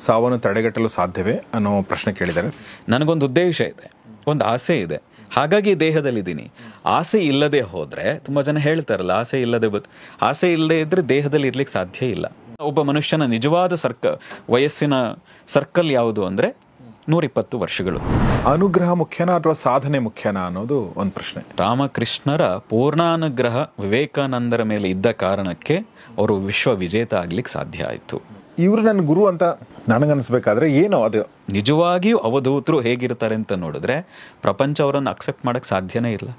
ಸಾವನ್ನು ತಡೆಗಟ್ಟಲು ಸಾಧ್ಯವೇ ಅನ್ನೋ ಪ್ರಶ್ನೆ ಕೇಳಿದ್ದಾರೆ. ನನಗೊಂದು ಉದ್ದೇಶ ಇದೆ, ಒಂದು ಆಸೆ ಇದೆ, ಹಾಗಾಗಿ ದೇಹದಲ್ಲಿದ್ದೀನಿ. ಆಸೆ ಇಲ್ಲದೆ ಹೋದರೆ, ತುಂಬ ಜನ ಹೇಳ್ತಾರಲ್ಲ ಆಸೆ ಇಲ್ಲದೆ ಇದ್ದರೆ ದೇಹದಲ್ಲಿ ಇರ್ಲಿಕ್ಕೆ ಸಾಧ್ಯ ಇಲ್ಲ. ಒಬ್ಬ ಮನುಷ್ಯನ ನಿಜವಾದ ವಯಸ್ಸಿನ ಸರ್ಕಲ್ ಯಾವುದು ಅಂದರೆ 120 ವರ್ಷಗಳು. ಅನುಗ್ರಹ ಮುಖ್ಯನಾ ಅಥವಾ ಸಾಧನೆ ಮುಖ್ಯನಾ ಅನ್ನೋದು ಒಂದು ಪ್ರಶ್ನೆ. ರಾಮಕೃಷ್ಣರ ಪೂರ್ಣಾನುಗ್ರಹ ವಿವೇಕಾನಂದರ ಮೇಲೆ ಇದ್ದ ಕಾರಣಕ್ಕೆ ಅವರು ವಿಶ್ವ ವಿಜೇತ ಆಗ್ಲಿಕ್ಕೆ ಸಾಧ್ಯ ಆಯಿತು. ಇವರು ನನ್ನ ಗುರು ಅಂತ ನನಗನ್ನಿಸ್ಬೇಕಾದ್ರೆ ಏನೋ ಅದು ನಿಜವಾಗಿಯೂ ಅವಧೂತರು ಹೇಗಿರ್ತಾರೆ ಅಂತ ನೋಡಿದ್ರೆ ಪ್ರಪಂಚ ಅವರನ್ನು ಅಕ್ಸೆಪ್ಟ್ ಮಾಡಕ್ಕೆ ಸಾಧ್ಯನೇ ಇಲ್ಲ.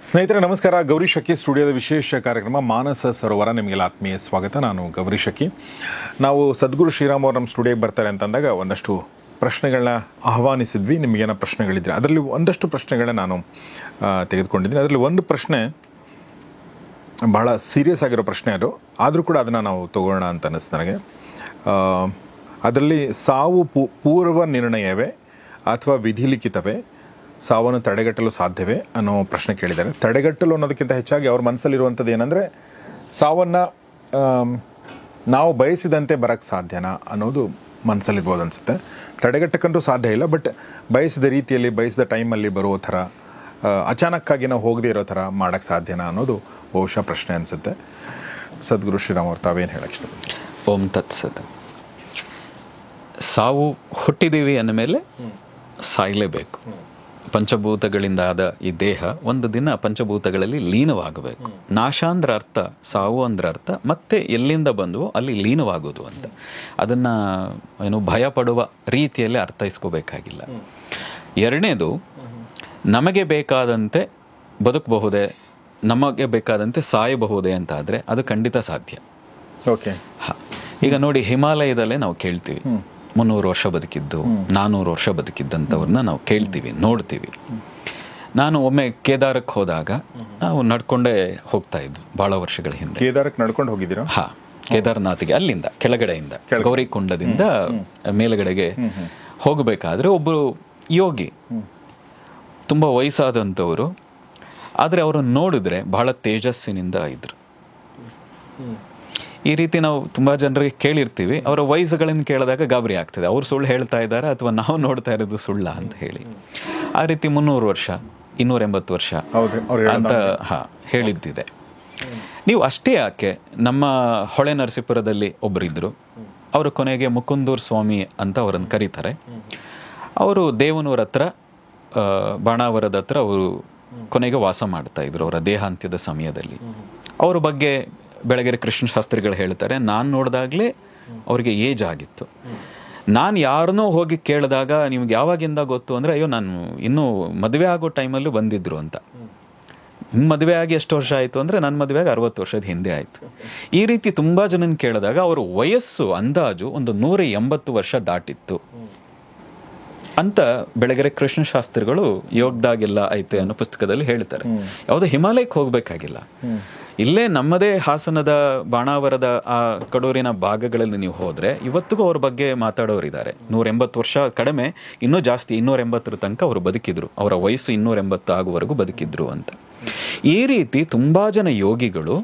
ಸ್ನೇಹಿತರೆ ನಮಸ್ಕಾರ. ಗೌರಿ ಶಕ್ಕಿ ಸ್ಟುಡಿಯೋದ ವಿಶೇಷ ಕಾರ್ಯಕ್ರಮ ಮಾನಸ ಸರೋವರ, ನಿಮಗೆಲ್ಲ ಆತ್ಮೀಯ ಸ್ವಾಗತ. ನಾನು ಗೌರಿ ಶಕ್ಕಿ. ನಾವು ಸದ್ಗುರು ಶ್ರೀರಾಮ್ ಅವರು ನಮ್ಮ ಸ್ಟುಡಿಯೋಗೆ ಬರ್ತಾರೆ ಅಂತಂದಾಗ ಒಂದಷ್ಟು ಪ್ರಶ್ನೆಗಳನ್ನ ಆಹ್ವಾನಿಸಿದ್ವಿ. ನಿಮಗೇನೋ ಪ್ರಶ್ನೆಗಳಿದ್ರೆ ಅದರಲ್ಲಿ ಒಂದಷ್ಟು ಪ್ರಶ್ನೆಗಳನ್ನ ನಾನು ತೆಗೆದುಕೊಂಡಿದ್ದೀನಿ. ಅದರಲ್ಲಿ ಒಂದು ಪ್ರಶ್ನೆ ಬಹಳ ಸೀರಿಯಸ್ ಆಗಿರೋ ಪ್ರಶ್ನೆ, ಅದು ಆದರೂ ಕೂಡ ಅದನ್ನು ನಾವು ತಗೊಳ್ಳೋಣ ಅಂತ ಅನ್ನಿಸ್ತು ನನಗೆ. ಅದರಲ್ಲಿ ಸಾವು ಪೂರ್ವ ನಿರ್ಣಯವೇ ಅಥವಾ ವಿಧಿಲಿಖಿತವೇ, ಸಾವನ್ನು ತಡೆಗಟ್ಟಲು ಸಾಧ್ಯವೇ ಅನ್ನೋ ಪ್ರಶ್ನೆ ಕೇಳಿದ್ದಾರೆ. ತಡೆಗಟ್ಟಲು ಅನ್ನೋದಕ್ಕಿಂತ ಹೆಚ್ಚಾಗಿ ಅವ್ರ ಮನಸ್ಸಲ್ಲಿರುವಂಥದ್ದು ಏನಂದರೆ, ಸಾವನ್ನು ನಾವು ಬಯಸಿದಂತೆ ಬರೋಕ್ಕೆ ಸಾಧ್ಯನಾ ಅನ್ನೋದು ಮನಸ್ಸಲ್ಲಿರ್ಬೋದು ಅನಿಸುತ್ತೆ. ತಡೆಗಟ್ಟಕ್ಕಂತೂ ಸಾಧ್ಯ ಇಲ್ಲ, ಬಟ್ ಬಯಸಿದ ರೀತಿಯಲ್ಲಿ ಬಯಸಿದ ಟೈಮಲ್ಲಿ ಬರೋ ಥರ, ಅಚಾನಕ್ಕಾಗಿ ನಾವು ಹೋಗದೇ ಇರೋ ಥರ ಮಾಡೋಕ್ಕೆ ಸಾಧ್ಯನಾ ಅನ್ನೋದು ಬಹುಶಃ ಪ್ರಶ್ನೆ ಅನಿಸುತ್ತೆ. ಸದ್ಗುರು ಶ್ರೀರಾಮ್ ಅವ್ರು ತಾವೇನು ಹೇಳಕ್ಕೆ ಇಷ್ಟಪಡ್ತೀವಿ? ಓಂ ತತ್ಸತ್. ಸಾವು ಹುಟ್ಟಿದ್ದೀವಿ ಅಂದಮೇಲೆ ಸಾಯಲೇಬೇಕು. ಪಂಚಭೂತಗಳಿಂದ ಆದ ಈ ದೇಹ ಒಂದು ದಿನ ಪಂಚಭೂತಗಳಲ್ಲಿ ಲೀನವಾಗಬೇಕು. ನಾಶ ಅಂದ್ರೆ ಅರ್ಥ, ಸಾವು ಅಂದ್ರೆ ಅರ್ಥ ಮತ್ತೆ ಎಲ್ಲಿಂದ ಬಂದವೋ ಅಲ್ಲಿ ಲೀನವಾಗೋದು ಅಂತ. ಅದನ್ನು ಭಯ ಪಡುವ ರೀತಿಯಲ್ಲಿ ಅರ್ಥೈಸ್ಕೋಬೇಕಾಗಿಲ್ಲ. ಎರಡನೇದು, ನಮಗೆ ಬೇಕಾದಂತೆ ಬದುಕಬಹುದೇ, ನಮಗೆ ಬೇಕಾದಂತೆ ಸಾಯಬಹುದೇ ಅಂತ ಆದರೆ ಅದು ಖಂಡಿತ ಸಾಧ್ಯ. ಓಕೆ. ಈಗ ನೋಡಿ, ಹಿಮಾಲಯದಲ್ಲೇ ನಾವು ಕೇಳ್ತೀವಿ 300 ವರ್ಷ ಬದುಕಿದ್ದು, 400 ವರ್ಷ ಬದುಕಿದ್ದಂಥವ್ರನ್ನ ನಾವು ಕೇಳ್ತೀವಿ, ನೋಡ್ತೀವಿ. ನಾನು ಒಮ್ಮೆ ಕೇದಾರಕ್ಕೆ ಹೋದಾಗ ನಾವು ನಡ್ಕೊಂಡೇ ಹೋಗ್ತಾ ಇದ್ವಿ ಭಾಳ ವರ್ಷಗಳ ಹಿಂದೆ. ಕೇದಾರಕ್ಕೆ ನಡ್ಕೊಂಡು ಹೋಗಿದ್ದೀರಾ? ಹಾ, ಕೇದಾರ್ನಾಥ್ಗೆ ಅಲ್ಲಿಂದ ಕೆಳಗಡೆಯಿಂದ ಗೌರಿಕುಂಡದಿಂದ ಮೇಲುಗಡೆಗೆ ಹೋಗಬೇಕಾದ್ರೆ ಒಬ್ಬರು ಯೋಗಿ, ತುಂಬ ವಯಸ್ಸಾದಂಥವರು, ಆದರೆ ಅವರನ್ನು ನೋಡಿದ್ರೆ ಬಹಳ ತೇಜಸ್ಸಿನಿಂದ ಇದ್ರು. ಈ ರೀತಿ ನಾವು ತುಂಬ ಜನರಿಗೆ ಕೇಳಿರ್ತೀವಿ. ಅವರ ವಯಸ್ಸುಗಳನ್ನು ಕೇಳಿದಾಗ ಗಾಬರಿ ಆಗ್ತದೆ, ಅವ್ರು ಸುಳ್ಳು ಹೇಳ್ತಾ ಇದ್ದಾರೆ ಅಥವಾ ನಾವು ನೋಡ್ತಾ ಇರೋದು ಸುಳ್ಳ ಅಂತ ಹೇಳಿ. ಆ ರೀತಿ 300 ವರ್ಷ 280 ವರ್ಷ ಅಂತ ಹೇಳಿದ್ದಿದೆ. ನೀವು ಅಷ್ಟೇ ಯಾಕೆ, ನಮ್ಮ ಹೊಳೆ ನರಸೀಪುರದಲ್ಲಿ ಒಬ್ಬರಿದ್ದರು, ಅವರು ಕೊನೆಗೆ ಮುಕುಂದೂರ್ ಸ್ವಾಮಿ ಅಂತ ಅವರನ್ನು ಕರೀತಾರೆ. ಅವರು ದೇವನೂರ ಹತ್ರ, ಬಾಣಾವರದ ಹತ್ರ ಅವರು ಕೊನೆಗೆ ವಾಸ ಮಾಡ್ತಾ ಇದ್ರು ಅವರ ದೇಹಾಂತ್ಯದ ಸಮಯದಲ್ಲಿ. ಅವ್ರ ಬಗ್ಗೆ ಬೆಳಗೆರೆ ಕೃಷ್ಣ ಶಾಸ್ತ್ರಿಗಳು ಹೇಳ್ತಾರೆ, ನಾನು ನೋಡಿದಾಗಲೇ ಅವರಿಗೆ ಏಜ್ ಆಗಿತ್ತು. ನಾನು ಯಾರನ್ನೋ ಹೋಗಿ ಕೇಳಿದಾಗ ನಿಮ್ಗೆ ಯಾವಾಗಿಂದ ಗೊತ್ತು ಅಂದರೆ, ಅಯ್ಯೋ ನಾನು ಇನ್ನೂ ಮದುವೆ ಆಗೋ ಟೈಮಲ್ಲೂ ಬಂದಿದ್ರು ಅಂತ. ಮದುವೆ ಆಗಿ ಎಷ್ಟು ವರ್ಷ ಆಯಿತು ಅಂದರೆ, ನನ್ನ ಮದುವೆ ಆಗಿ 60 ವರ್ಷದ ಹಿಂದೆ ಆಯಿತು. ಈ ರೀತಿ ತುಂಬ ಜನನ ಕೇಳಿದಾಗ ಅವರ ವಯಸ್ಸು ಅಂದಾಜು ಒಂದು 180 ವರ್ಷ ದಾಟಿತ್ತು ಅಂತ ಬೆಳಗೆರೆ ಕೃಷ್ಣ ಶಾಸ್ತ್ರಿಗಳು ಯೋಗದಾಗೆಲ್ಲ ಐತೆ ಅನ್ನೋ ಪುಸ್ತಕದಲ್ಲಿ ಹೇಳ್ತಾರೆ. ಯಾವುದೋ ಹಿಮಾಲಯಕ್ಕೆ ಹೋಗ್ಬೇಕಾಗಿಲ್ಲ, ಇಲ್ಲೇ ನಮ್ಮದೇ ಹಾಸನದ ಬಾಣಾವರದ ಆ ಕಡೂರಿನ ಭಾಗಗಳಲ್ಲಿ ನೀವು ಹೋದ್ರೆ ಇವತ್ತಿಗೂ ಅವ್ರ ಬಗ್ಗೆ ಮಾತಾಡೋರಿದ್ದಾರೆ. 180 ವರ್ಷ ಕಡಿಮೆ, ಇನ್ನೂ ಜಾಸ್ತಿ 280 ತನಕ ಅವರು ಬದುಕಿದ್ರು, ಅವರ ವಯಸ್ಸು 280 ಆಗುವವರೆಗೂ ಬದುಕಿದ್ರು ಅಂತ. ಈ ರೀತಿ ತುಂಬಾ ಜನ ಯೋಗಿಗಳು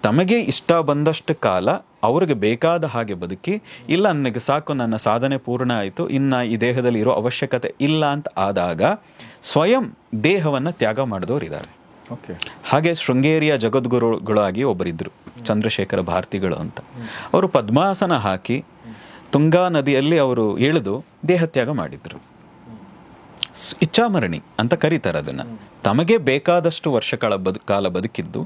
ತಮಗೆ ಇಷ್ಟ ಬಂದಷ್ಟು ಕಾಲ ಅವ್ರಿಗೆ ಬೇಕಾದ ಹಾಗೆ ಬದುಕಿ, ಇಲ್ಲ ನನಗೆ ಸಾಕು, ನನ್ನ ಸಾಧನೆ ಪೂರ್ಣ ಆಯಿತು, ಇನ್ನು ಈ ದೇಹದಲ್ಲಿ ಇರೋ ಅವಶ್ಯಕತೆ ಇಲ್ಲ ಅಂತ ಆದಾಗ ಸ್ವಯಂ ದೇಹವನ್ನು ತ್ಯಾಗ ಮಾಡಿದವರಿದ್ದಾರೆ. ಹಾಗೆ ಶೃಂಗೇರಿಯ ಜಗದ್ಗುರುಗಳಾಗಿ ಒಬ್ಬರಿದ್ದರು, ಚಂದ್ರಶೇಖರ ಭಾರತಿಗಳು ಅಂತ. ಅವರು ಪದ್ಮಾಸನ ಹಾಕಿ ತುಂಗಾ ನದಿಯಲ್ಲಿ ಅವರು ಇಳಿದು ದೇಹತ್ಯಾಗ ಮಾಡಿದ್ರು. ಇಚ್ಛಾಮರಣಿ ಅಂತ ಕರೀತಾರೆ ಅದನ್ನ. ತಮಗೆ ಬೇಕಾದಷ್ಟು ವರ್ಷಗಳ ಕಾಲ ಬದುಕಿದ್ದು,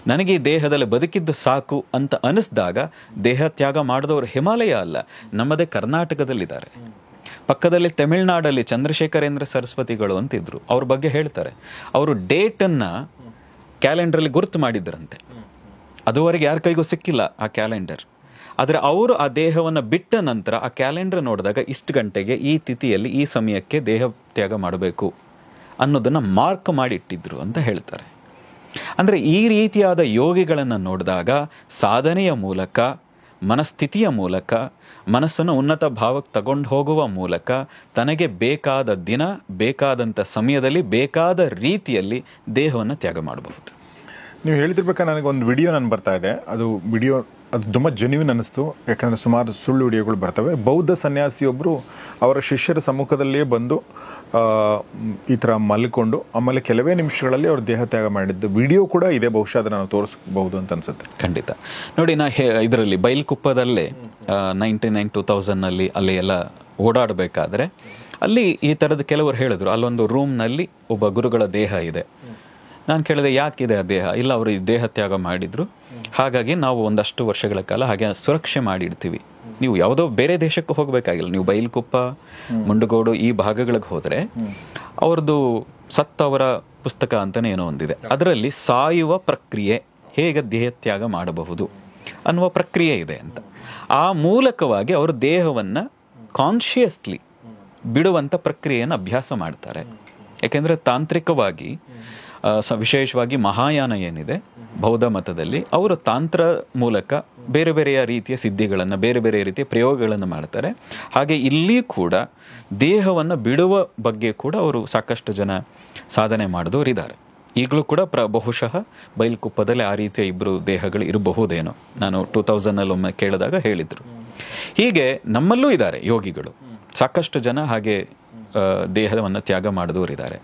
ನನಗೆ ಈ ದೇಹದಲ್ಲಿ ಬದುಕಿದ್ದು ಸಾಕು ಅಂತ ಅನಿಸ್ದಾಗ ದೇಹತ್ಯಾಗ ಮಾಡಿದವರು ಹಿಮಾಲಯ ಅಲ್ಲ, ನಮ್ಮದೇ ಕರ್ನಾಟಕದಲ್ಲಿದ್ದಾರೆ. ಪಕ್ಕದಲ್ಲಿ ತಮಿಳುನಾಡಲ್ಲಿ ಚಂದ್ರಶೇಖರೇಂದ್ರ ಸರಸ್ವತಿಗಳು ಅಂತಿದ್ರು, ಅವ್ರ ಬಗ್ಗೆ ಹೇಳ್ತಾರೆ. ಅವರು ಡೇಟನ್ನು ಕ್ಯಾಲೆಂಡರಲ್ಲಿ ಗುರುತು ಮಾಡಿದ್ರಂತೆ, ಅದುವರೆಗೆ ಯಾರ ಕೈಗೂ ಸಿಕ್ಕಿಲ್ಲ ಆ ಕ್ಯಾಲೆಂಡರ್. ಆದರೆ ಅವರು ಆ ದೇಹವನ್ನು ಬಿಟ್ಟ ನಂತರ ಆ ಕ್ಯಾಲೆಂಡರ್ ನೋಡಿದಾಗ ಇಷ್ಟು ಗಂಟೆಗೆ ಈ ತಿಥಿಯಲ್ಲಿ ಈ ಸಮಯಕ್ಕೆ ದೇಹ ತ್ಯಾಗ ಮಾಡಬೇಕು ಅನ್ನೋದನ್ನು ಮಾರ್ಕ್ ಮಾಡಿ ಇಟ್ಟಿದ್ರು ಅಂತ ಹೇಳ್ತಾರೆ. ಅಂದರೆ ಈ ರೀತಿಯಾದ ಯೋಗಿಗಳನ್ನು ನೋಡಿದಾಗ ಸಾಧನೆಯ ಮೂಲಕ, ಮನಸ್ಥಿತಿಯ ಮೂಲಕ, ಮನಸ್ಸನ್ನು ಉನ್ನತ ಭಾವಕ್ಕೆ ತಗೊಂಡು ಹೋಗುವ ಮೂಲಕ ತನಗೆ ಬೇಕಾದ ದಿನ, ಬೇಕಾದಂಥ ಸಮಯದಲ್ಲಿ, ಬೇಕಾದ ರೀತಿಯಲ್ಲಿ ದೇಹವನ್ನು ತ್ಯಾಗ ಮಾಡಬಹುದು. ನೀವು ಹೇಳ್ತಿರ್ಬೇಕಾದ್ರೆ ನನಗೆ ಒಂದು ವಿಡಿಯೋ ನಾನು ಬರ್ತಾ ಇದೆ. ಅದು ತುಂಬ ಜೆನ್ಯೂನ್ ಅನ್ನಿಸ್ತು. ಯಾಕಂದರೆ ಸುಮಾರು ಸುಳ್ಳು ವಿಡಿಯೋಗಳು ಬರ್ತವೆ. ಬೌದ್ಧ ಸನ್ಯಾಸಿಯೊಬ್ಬರು ಅವರ ಶಿಷ್ಯರ ಸಮ್ಮುಖದಲ್ಲಿಯೇ ಬಂದು ಈ ಥರ ಮಲ್ಕೊಂಡು ಆಮೇಲೆ ಕೆಲವೇ ನಿಮಿಷಗಳಲ್ಲಿ ಅವ್ರ ದೇಹ ತ್ಯಾಗ ಮಾಡಿದ್ದು ವಿಡಿಯೋ ಕೂಡ ಇದೆ. ಬಹುಶಃ ಅದನ್ನು ನಾವು ತೋರಿಸ್ಬಹುದು ಅಂತ ಅನ್ಸುತ್ತೆ. ಖಂಡಿತ. ನೋಡಿ, ಇದರಲ್ಲಿ ಬೈಲ್ಕುಪ್ಪದಲ್ಲೇ 2000 ಅಲ್ಲಿ ಎಲ್ಲ ಓಡಾಡಬೇಕಾದ್ರೆ ಅಲ್ಲಿ ಈ ಥರದ ಕೆಲವರು ಹೇಳಿದ್ರು, ಅಲ್ಲೊಂದು ರೂಮ್ನಲ್ಲಿ ಒಬ್ಬ ಗುರುಗಳ ದೇಹ ಇದೆ. ನಾನು ಕೇಳಿದೆ, ಯಾಕಿದೆ ಆ ದೇಹ? ಇಲ್ಲ, ಅವರು ಈ ದೇಹ ತ್ಯಾಗ ಮಾಡಿದ್ರು, ಹಾಗಾಗಿ ನಾವು ಒಂದಷ್ಟು ವರ್ಷಗಳ ಕಾಲ ಹಾಗೆ ಸುರಕ್ಷೆ ಮಾಡಿಡ್ತೀವಿ. ನೀವು ಯಾವುದೋ ಬೇರೆ ದೇಶಕ್ಕೆ ಹೋಗಬೇಕಾಗಿಲ್ಲ. ನೀವು ಬೈಲ್ಕುಪ್ಪ, ಮುಂಡಗೋಡು ಈ ಭಾಗಗಳಿಗೆ ಹೋದರೆ ಅವ್ರದ್ದು ಸತ್ತವರ ಪುಸ್ತಕ ಅಂತಲೇ ಏನೋ ಒಂದಿದೆ. ಅದರಲ್ಲಿ ಸಾಯುವ ಪ್ರಕ್ರಿಯೆ, ಹೇಗೆ ದೇಹ ತ್ಯಾಗ ಮಾಡಬಹುದು ಅನ್ನುವ ಪ್ರಕ್ರಿಯೆ ಇದೆ ಅಂತ. ಆ ಮೂಲಕವಾಗಿ ಅವರು ದೇಹವನ್ನು ಕಾನ್ಷಿಯಸ್ಲಿ ಬಿಡುವಂಥ ಪ್ರಕ್ರಿಯೆಯನ್ನು ಅಭ್ಯಾಸ ಮಾಡ್ತಾರೆ. ಯಾಕೆಂದರೆ ತಾಂತ್ರಿಕವಾಗಿ ವಿಶೇಷವಾಗಿ ಮಹಾಯಾನ ಏನಿದೆ ಬೌದ್ಧ ಮತದಲ್ಲಿ, ಅವರು ತಾಂತ್ರ ಮೂಲಕ ಬೇರೆ ಬೇರೆಯ ರೀತಿಯ ಸಿದ್ಧಿಗಳನ್ನು, ಬೇರೆ ಬೇರೆ ರೀತಿಯ ಪ್ರಯೋಗಗಳನ್ನು ಮಾಡ್ತಾರೆ. ಹಾಗೆ ಇಲ್ಲಿ ಕೂಡ ದೇಹವನ್ನು ಬಿಡುವ ಬಗ್ಗೆ ಕೂಡ ಅವರು ಸಾಕಷ್ಟು ಜನ ಸಾಧನೆ ಮಾಡಿದವರು ಇದ್ದಾರೆ. ಈಗಲೂ ಕೂಡ ಬಹುಶಃ ಬೈಲ್ಕುಪ್ಪದಲ್ಲಿ ಆ ರೀತಿಯ ಇಬ್ಬರು ದೇಹಗಳು ಇರಬಹುದೇನೋ. ನಾನು 2000 ಒಮ್ಮೆ ಕೇಳಿದಾಗ ಹೇಳಿದರು. ಹೀಗೆ ನಮ್ಮಲ್ಲೂ ಇದ್ದಾರೆ ಯೋಗಿಗಳು, ಸಾಕಷ್ಟು ಜನ ಹಾಗೆ ದೇಹವನ್ನು ತ್ಯಾಗ ಮಾಡಿದವರಿದ್ದಾರೆ.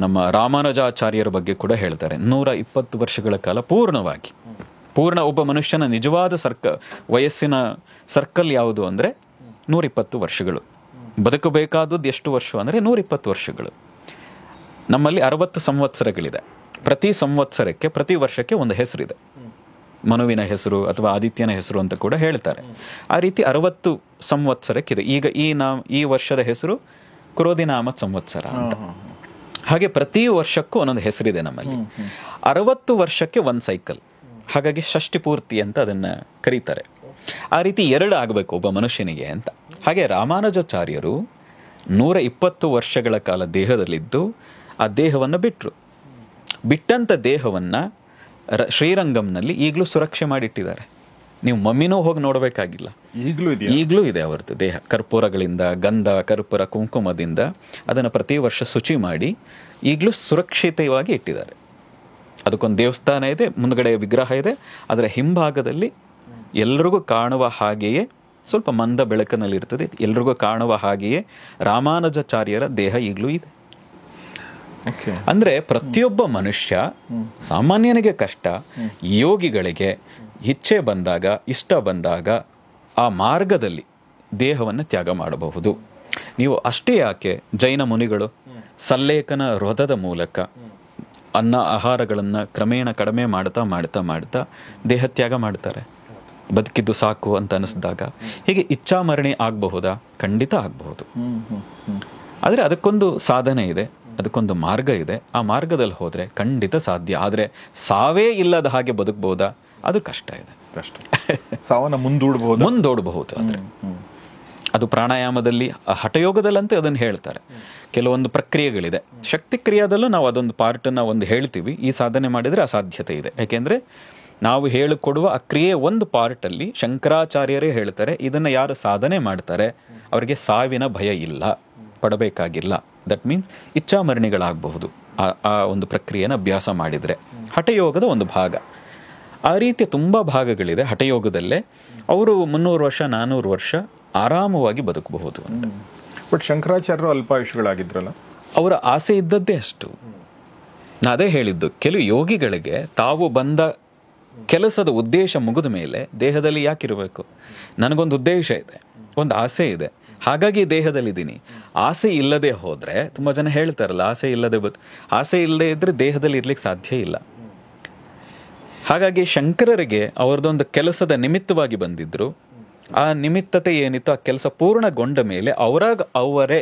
ನಮ್ಮ ರಾಮಾನುಜಾಚಾರ್ಯರ ಬಗ್ಗೆ ಕೂಡ ಹೇಳ್ತಾರೆ. 120 ವರ್ಷಗಳ ಕಾಲ ಪೂರ್ಣ ಒಬ್ಬ ಮನುಷ್ಯನ ನಿಜವಾದ ವಯಸ್ಸಿನ ಸರ್ಕಲ್ ಯಾವುದು ಅಂದರೆ 120 ವರ್ಷಗಳು. ಬದುಕಬೇಕಾದದ್ದು ಎಷ್ಟು ವರ್ಷ ಅಂದರೆ 120 ವರ್ಷಗಳು. ನಮ್ಮಲ್ಲಿ 60 ಸಂವತ್ಸರಗಳಿದೆ. ಪ್ರತಿ ಸಂವತ್ಸರಕ್ಕೆ, ಪ್ರತಿ ವರ್ಷಕ್ಕೆ ಒಂದು ಹೆಸರಿದೆ. ಮನುವಿನ ಹೆಸರು ಅಥವಾ ಆದಿತ್ಯನ ಹೆಸರು ಅಂತ ಕೂಡ ಹೇಳ್ತಾರೆ. ಆ ರೀತಿ 60 ಸಂವತ್ಸರಕ್ಕಿದೆ. ಈಗ ಈ ವರ್ಷದ ಹೆಸರು ಕ್ರೋಧಿನಾಮ ಸಂವತ್ಸರ ಅಂತ. ಹಾಗೆ ಪ್ರತಿ ವರ್ಷಕ್ಕೂ ಒಂದೊಂದು ಹೆಸರಿದೆ ನಮ್ಮಲ್ಲಿ. 60 ವರ್ಷಕ್ಕೆ ಒಂದು ಸೈಕಲ್, ಹಾಗಾಗಿ ಷಷ್ಠಿ ಪೂರ್ತಿ ಅಂತ ಅದನ್ನು ಕರೀತಾರೆ. ಆ ರೀತಿ 2 ಆಗಬೇಕು ಒಬ್ಬ ಮನುಷ್ಯನಿಗೆ ಅಂತ. ಹಾಗೆ ರಾಮಾನುಜಾಚಾರ್ಯರು 120 ವರ್ಷಗಳ ಕಾಲ ದೇಹದಲ್ಲಿದ್ದು ಆ ದೇಹವನ್ನು ಬಿಟ್ಟಂಥ ದೇಹವನ್ನು ಶ್ರೀರಂಗಂನಲ್ಲಿ ಈಗಲೂ ಸುರಕ್ಷೆ ಮಾಡಿಟ್ಟಿದ್ದಾರೆ. ನೀವು ಮಮ್ಮಿನೂ ಹೋಗಿ ನೋಡಬೇಕಾಗಿಲ್ಲ, ಈಗಲೂ ಇದೆ ಅವರದ್ದು ದೇಹ. ಕರ್ಪೂರಗಳಿಂದ, ಗಂಧ, ಕರ್ಪೂರ, ಕುಂಕುಮದಿಂದ ಅದನ್ನು ಪ್ರತಿ ವರ್ಷ ಶುಚಿ ಮಾಡಿ ಈಗಲೂ ಸುರಕ್ಷಿತವಾಗಿ ಇಟ್ಟಿದ್ದಾರೆ. ಅದಕ್ಕೊಂದು ದೇವಸ್ಥಾನ ಇದೆ, ಮುಂದ್ಗಡೆ ವಿಗ್ರಹ ಇದೆ. ಅದರ ಹಿಂಭಾಗದಲ್ಲಿ ಎಲ್ರಿಗೂ ಕಾಣುವ ಹಾಗೆಯೇ, ಸ್ವಲ್ಪ ಮಂದ ಬೆಳಕಿನಲ್ಲಿ ಇರ್ತದೆ, ಎಲ್ರಿಗೂ ಕಾಣುವ ಹಾಗೆಯೇ ರಾಮಾನುಜಾಚಾರ್ಯರ ದೇಹ ಈಗಲೂ ಇದೆ. ಅಂದರೆ ಪ್ರತಿಯೊಬ್ಬ ಮನುಷ್ಯ, ಸಾಮಾನ್ಯನಿಗೆ ಕಷ್ಟ, ಯೋಗಿಗಳಿಗೆ ಇಚ್ಛೆ ಬಂದಾಗ, ಇಷ್ಟ ಬಂದಾಗ ಆ ಮಾರ್ಗದಲ್ಲಿ ದೇಹವನ್ನು ತ್ಯಾಗ ಮಾಡಬಹುದು. ನೀವು ಅಷ್ಟೇ ಯಾಕೆ, ಜೈನ ಮುನಿಗಳು ಸಲ್ಲೇಖನ ವ್ರತದ ಮೂಲಕ ಅನ್ನ ಆಹಾರಗಳನ್ನು ಕ್ರಮೇಣ ಕಡಿಮೆ ಮಾಡ್ತಾ ದೇಹ ತ್ಯಾಗ ಮಾಡ್ತಾರೆ. ಬದುಕಿದ್ದು ಸಾಕು ಅಂತ ಅನಿಸಿದಾಗ. ಹೀಗೆ ಇಚ್ಛಾಮರಣಿ ಆಗಬಹುದಾ? ಖಂಡಿತ ಆಗಬಹುದು. ಆದರೆ ಅದಕ್ಕೊಂದು ಸಾಧನೆ ಇದೆ, ಅದಕ್ಕೊಂದು ಮಾರ್ಗ ಇದೆ. ಆ ಮಾರ್ಗದಲ್ಲಿ ಹೋದರೆ ಖಂಡಿತ ಸಾಧ್ಯ. ಆದರೆ ಸಾವೇ ಇಲ್ಲದ ಹಾಗೆ ಬದುಕಬಹುದಾ? ಅದು ಕಷ್ಟ ಇದೆ. ಸಾವನ್ನ ಮುಂದೂಡಬಹುದು. ಆದರೆ ಅದು ಪ್ರಾಣಾಯಾಮದಲ್ಲಿ, ಹಠಯೋಗದಲ್ಲಂತೆ ಅದನ್ನು ಹೇಳ್ತಾರೆ. ಕೆಲವೊಂದು ಪ್ರಕ್ರಿಯೆಗಳಿದೆ. ಶಕ್ತಿ ಕ್ರಿಯಾದಲ್ಲೂ ನಾವು ಅದೊಂದು ಪಾರ್ಟನ್ನು ಒಂದು ಹೇಳ್ತೀವಿ. ಈ ಸಾಧನೆ ಮಾಡಿದರೆ ಅಸಾಧ್ಯತೆ ಇದೆ. ಯಾಕೆಂದರೆ ನಾವು ಹೇಳಿಕೊಡುವ ಆ ಕ್ರಿಯೆ ಒಂದು ಪಾರ್ಟಲ್ಲಿ ಶಂಕರಾಚಾರ್ಯರೇ ಹೇಳ್ತಾರೆ, ಇದನ್ನು ಯಾರು ಸಾಧನೆ ಮಾಡ್ತಾರೆ ಅವರಿಗೆ ಸಾವಿನ ಭಯ ಇಲ್ಲ, ಪಡಬೇಕಾಗಿಲ್ಲ. ದಟ್ ಮೀನ್ಸ್ ಇಚ್ಛಾಮರಣಿಗಳಾಗಬಹುದು ಆ ಒಂದು ಪ್ರಕ್ರಿಯೆಯನ್ನು ಅಭ್ಯಾಸ ಮಾಡಿದರೆ. ಹಠಯೋಗದ ಒಂದು ಭಾಗ. ಆ ರೀತಿಯ ತುಂಬ ಭಾಗಗಳಿದೆ ಹಠಯೋಗದಲ್ಲೇ. ಅವರು 300 ವರ್ಷ 400 ವರ್ಷ ಆರಾಮವಾಗಿ ಬದುಕಬಹುದು ಅಂತ. ಬಟ್ ಶಂಕರಾಚಾರ್ಯರು ಅಲ್ಪಾಯುಷಗಳಾಗಿದ್ರಲ್ಲ, ಅವರ ಆಸೆ ಇದ್ದದ್ದೇ ಅಷ್ಟು. ಅದೇ ಹೇಳಿದ್ದು, ಕೆಲವು ಯೋಗಿಗಳಿಗೆ ತಾವು ಬಂದ ಕೆಲಸದ ಉದ್ದೇಶ ಮುಗಿದ ಮೇಲೆ ದೇಹದಲ್ಲಿ ಯಾಕಿರಬೇಕು? ನನಗೊಂದು ಉದ್ದೇಶ ಇದೆ, ಒಂದು ಆಸೆ ಇದೆ, ಹಾಗಾಗಿ ದೇಹದಲ್ಲಿದ್ದೀನಿ. ಆಸೆ ಇಲ್ಲದೆ ಹೋದರೆ, ತುಂಬ ಜನ ಹೇಳ್ತಾರಲ್ಲ ಆಸೆ ಇಲ್ಲದೆ ಇದ್ದರೆ ದೇಹದಲ್ಲಿ ಇರ್ಲಿಕ್ಕೆ ಸಾಧ್ಯ ಇಲ್ಲ. ಹಾಗಾಗಿ ಶಂಕರರಿಗೆ ಅವರದೊಂದು ಕೆಲಸದ ನಿಮಿತ್ತವಾಗಿ ಬಂದಿದ್ರು. ಆ ನಿಮಿತ್ತತೆ ಏನಿತ್ತು, ಆ ಕೆಲಸ ಪೂರ್ಣಗೊಂಡ ಮೇಲೆ ಅವರೇ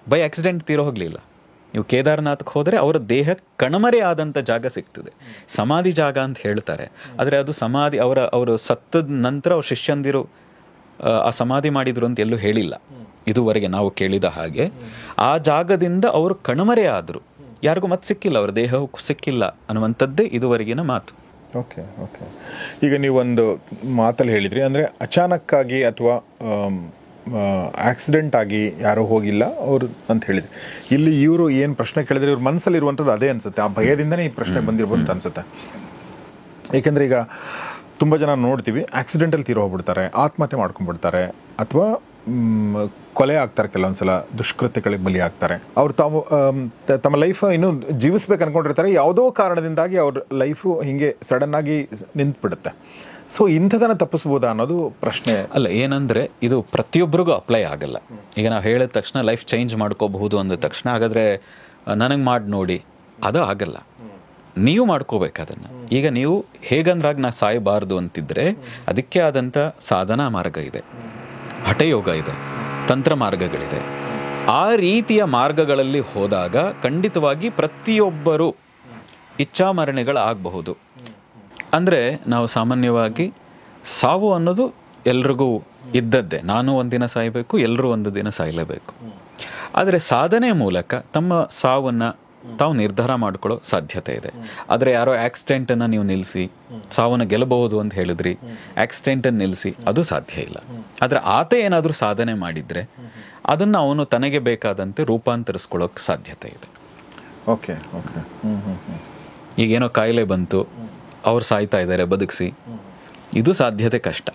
ಬೈ ಆಕ್ಸಿಡೆಂಟ್ ತೀರೋ ಹೋಗಲಿಲ್ಲ. ನೀವು ಕೇದಾರ್ನಾಥ್ಗೆ ಹೋದರೆ ಅವರ ದೇಹ ಕಣ್ಮರೆ ಆದಂಥ ಜಾಗ ಸಿಗ್ತದೆ, ಸಮಾಧಿ ಜಾಗ ಅಂತ ಹೇಳ್ತಾರೆ. ಆದರೆ ಅದು ಸಮಾಧಿ ಅವರು ಸತ್ತದ ನಂತರ ಅವ್ರ ಶಿಷ್ಯಂದಿರು ಆ ಸಮಾಧಿ ಮಾಡಿದ್ರು ಅಂತ ಎಲ್ಲೂ ಹೇಳಿಲ್ಲ ಇದುವರೆಗೆ ನಾವು ಕೇಳಿದ ಹಾಗೆ. ಆ ಜಾಗದಿಂದ ಅವರು ಕಣ್ಮರೆ ಆದರು, ಯಾರಿಗೂ ಮತ್ತೆ ಸಿಕ್ಕಿಲ್ಲ, ಅವರ ದೇಹಕ್ಕೂ ಸಿಕ್ಕಿಲ್ಲ ಅನ್ನುವಂಥದ್ದೇ ಇದುವರೆಗಿನ ಮಾತು. Okay okay. ಈಗ ನೀವೊಂದು ಮಾತಲ್ಲಿ ಹೇಳಿದ್ರಿ, ಅಂದರೆ ಅಚಾನಕ್ಕಾಗಿ ಅಥವಾ ಆಕ್ಸಿಡೆಂಟ್ ಆಗಿ ಯಾರೂ ಹೋಗಿಲ್ಲ ಅವರು ಅಂತ ಹೇಳಿದ್ರಿ. ಇಲ್ಲಿ ಇವರು ಏನು ಪ್ರಶ್ನೆ ಕೇಳಿದ್ರೆ ಇವ್ರ ಮನಸ್ಸಲ್ಲಿ ಇರುವಂಥದ್ದು ಅದೇ ಅನ್ಸುತ್ತೆ, ಆ ಭಯದಿಂದನೇ ಈ ಪ್ರಶ್ನೆ ಬಂದಿರ್ಬೋದು ಅಂತ ಅನ್ಸುತ್ತೆ. ಏಕೆಂದರೆ ಈಗ ತುಂಬ ಜನ ನೋಡ್ತೀವಿ, ಆಕ್ಸಿಡೆಂಟಲ್ಲಿ ತೀರೋ ಹೋಗ್ಬಿಡ್ತಾರೆ, ಆತ್ಮಹತ್ಯೆ ಮಾಡ್ಕೊಂಡ್ಬಿಡ್ತಾರೆ, ಅಥವಾ ಕೊಲೆ ಆಗ್ತಾರೆ, ಕೆಲವೊಂದ್ಸಲ ದುಷ್ಕೃತ್ಯಗಳಿಗೆ ಬಲಿ ಆಗ್ತಾರೆ. ಅವ್ರು ತಮ್ಮ ಲೈಫ್ ಇನ್ನೂ ಜೀವಿಸ್ಬೇಕು ಅನ್ಕೊಂಡಿರ್ತಾರೆ, ಯಾವುದೋ ಕಾರಣದಿಂದಾಗಿ ಅವ್ರ ಲೈಫು ಹಿಂಗೆ ಸಡನ್ನಾಗಿ ನಿಂತ್ಬಿಡುತ್ತೆ. ಸೊ ಇಂಥದನ್ನು ತಪ್ಪಿಸ್ಬೋದಾ ಅನ್ನೋದು ಪ್ರಶ್ನೆ. ಅಲ್ಲ, ಏನಂದರೆ ಇದು ಪ್ರತಿಯೊಬ್ಬರಿಗೂ ಅಪ್ಲೈ ಆಗಲ್ಲ. ಈಗ ನಾವು ಹೇಳಿದ ತಕ್ಷಣ ಲೈಫ್ ಚೇಂಜ್ ಮಾಡ್ಕೋಬಹುದು ಅಂದ ತಕ್ಷಣ ಹಾಗಾದರೆ ನನಗೆ ಮಾಡಿ ನೋಡಿ, ಅದು ಆಗಲ್ಲ. ನೀವು ಮಾಡ್ಕೋಬೇಕು ಅದನ್ನು. ಈಗ ನೀವು ಹೇಗಂದ್ರಾಗ ನಾ ಸಾಯಬಾರ್ದು ಅಂತಿದ್ರೆ ಅದಕ್ಕೆ ಆದಂಥ ಸಾಧನಾ ಮಾರ್ಗ ಇದೆ, ಹಠಯೋಗ ಇದೆ, ತಂತ್ರ ಮಾರ್ಗಗಳಿದೆ. ಆ ರೀತಿಯ ಮಾರ್ಗಗಳಲ್ಲಿ ಹೋದಾಗ ಖಂಡಿತವಾಗಿ ಪ್ರತಿಯೊಬ್ಬರು ಇಚ್ಛಾಮರಣೆಗಳಾಗಬಹುದು. ಅಂದರೆ ನಾವು ಸಾಮಾನ್ಯವಾಗಿ ಸಾವು ಅನ್ನೋದು ಎಲ್ರಿಗೂ ಇದ್ದದ್ದೇ, ನಾನು ಒಂದಿನ ಸಾಯಬೇಕು, ಎಲ್ಲರೂ ಒಂದು ದಿನ ಸಾಯಲೇಬೇಕು. ಆದರೆ ಸಾಧನೆ ಮೂಲಕ ತಮ್ಮ ಸಾವನ್ನು ತಾವು ನಿರ್ಧಾರ ಮಾಡ್ಕೊಳ್ಳೋ ಸಾಧ್ಯತೆ ಇದೆ. ಆದರೆ ಯಾರೋ ಆಕ್ಸಿಡೆಂಟನ್ನು ನೀವು ನಿಲ್ಲಿಸಿ ಸಾವನ್ನು ಗೆಲ್ಲಬಹುದು ಅಂತ ಹೇಳಿದ್ರಿ, ಆಕ್ಸಿಡೆಂಟನ್ನು ನಿಲ್ಲಿಸಿ ಅದು ಸಾಧ್ಯ ಇಲ್ಲ. ಆದರೆ ಆತ ಏನಾದರೂ ಸಾಧನೆ ಮಾಡಿದರೆ ಅದನ್ನು ಅವನು ತನಗೆ ಬೇಕಾದಂತೆ ರೂಪಾಂತರಿಸ್ಕೊಳ್ಳೋಕೆ ಸಾಧ್ಯತೆ ಇದೆ. Okay okay. ಈಗೇನೋ ಕಾಯಿಲೆ ಬಂತು, ಅವ್ರು ಸಾಯ್ತಾ ಇದ್ದಾರೆ ಬದುಕಿಸಿ, ಇದು ಸಾಧ್ಯತೆ ಕಷ್ಟ.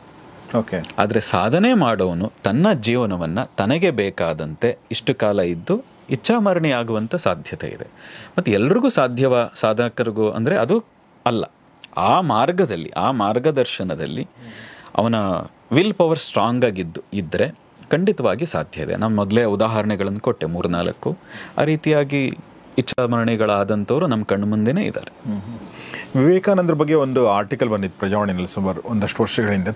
ಓಕೆ. ಆದರೆ ಸಾಧನೆ ಮಾಡೋನು ತನ್ನ ಜೀವನವನ್ನು ತನಗೆ ಬೇಕಾದಂತೆ ಇಷ್ಟು ಕಾಲ ಇದ್ದು ಇಚ್ಛಾಮರಣಿ ಆಗುವಂಥ ಸಾಧ್ಯತೆ ಇದೆ. ಮತ್ತು ಎಲ್ರಿಗೂ ಸಾಧಕರಿಗೂ ಅಂದರೆ ಅದು ಅಲ್ಲ. ಆ ಮಾರ್ಗದಲ್ಲಿ, ಆ ಮಾರ್ಗದರ್ಶನದಲ್ಲಿ ಅವನ ವಿಲ್ ಪವರ್ ಸ್ಟ್ರಾಂಗ್ ಇದ್ದರೆ ಖಂಡಿತವಾಗಿ ಸಾಧ್ಯ ಇದೆ. ನಾನು ಮೊದಲೇ ಉದಾಹರಣೆಗಳನ್ನು ಕೊಟ್ಟೆ 3-4. ಆ ರೀತಿಯಾಗಿ ಇಚ್ಛಾಮರಣಿಗಳಾದಂಥವ್ರು ನಮ್ಮ ಕಣ್ಣು ಮುಂದೆನೇ ಇದ್ದಾರೆ. ವಿವೇಕಾನಂದರ ಬಗ್ಗೆ ಒಂದು ಆರ್ಟಿಕಲ್ ಬಂದಿತ್ತು ಪ್ರಜಾವಾಣಿಯಲ್ಲಿ ಸುಮಾರು ಒಂದಷ್ಟು ವರ್ಷಗಳಿಂದ.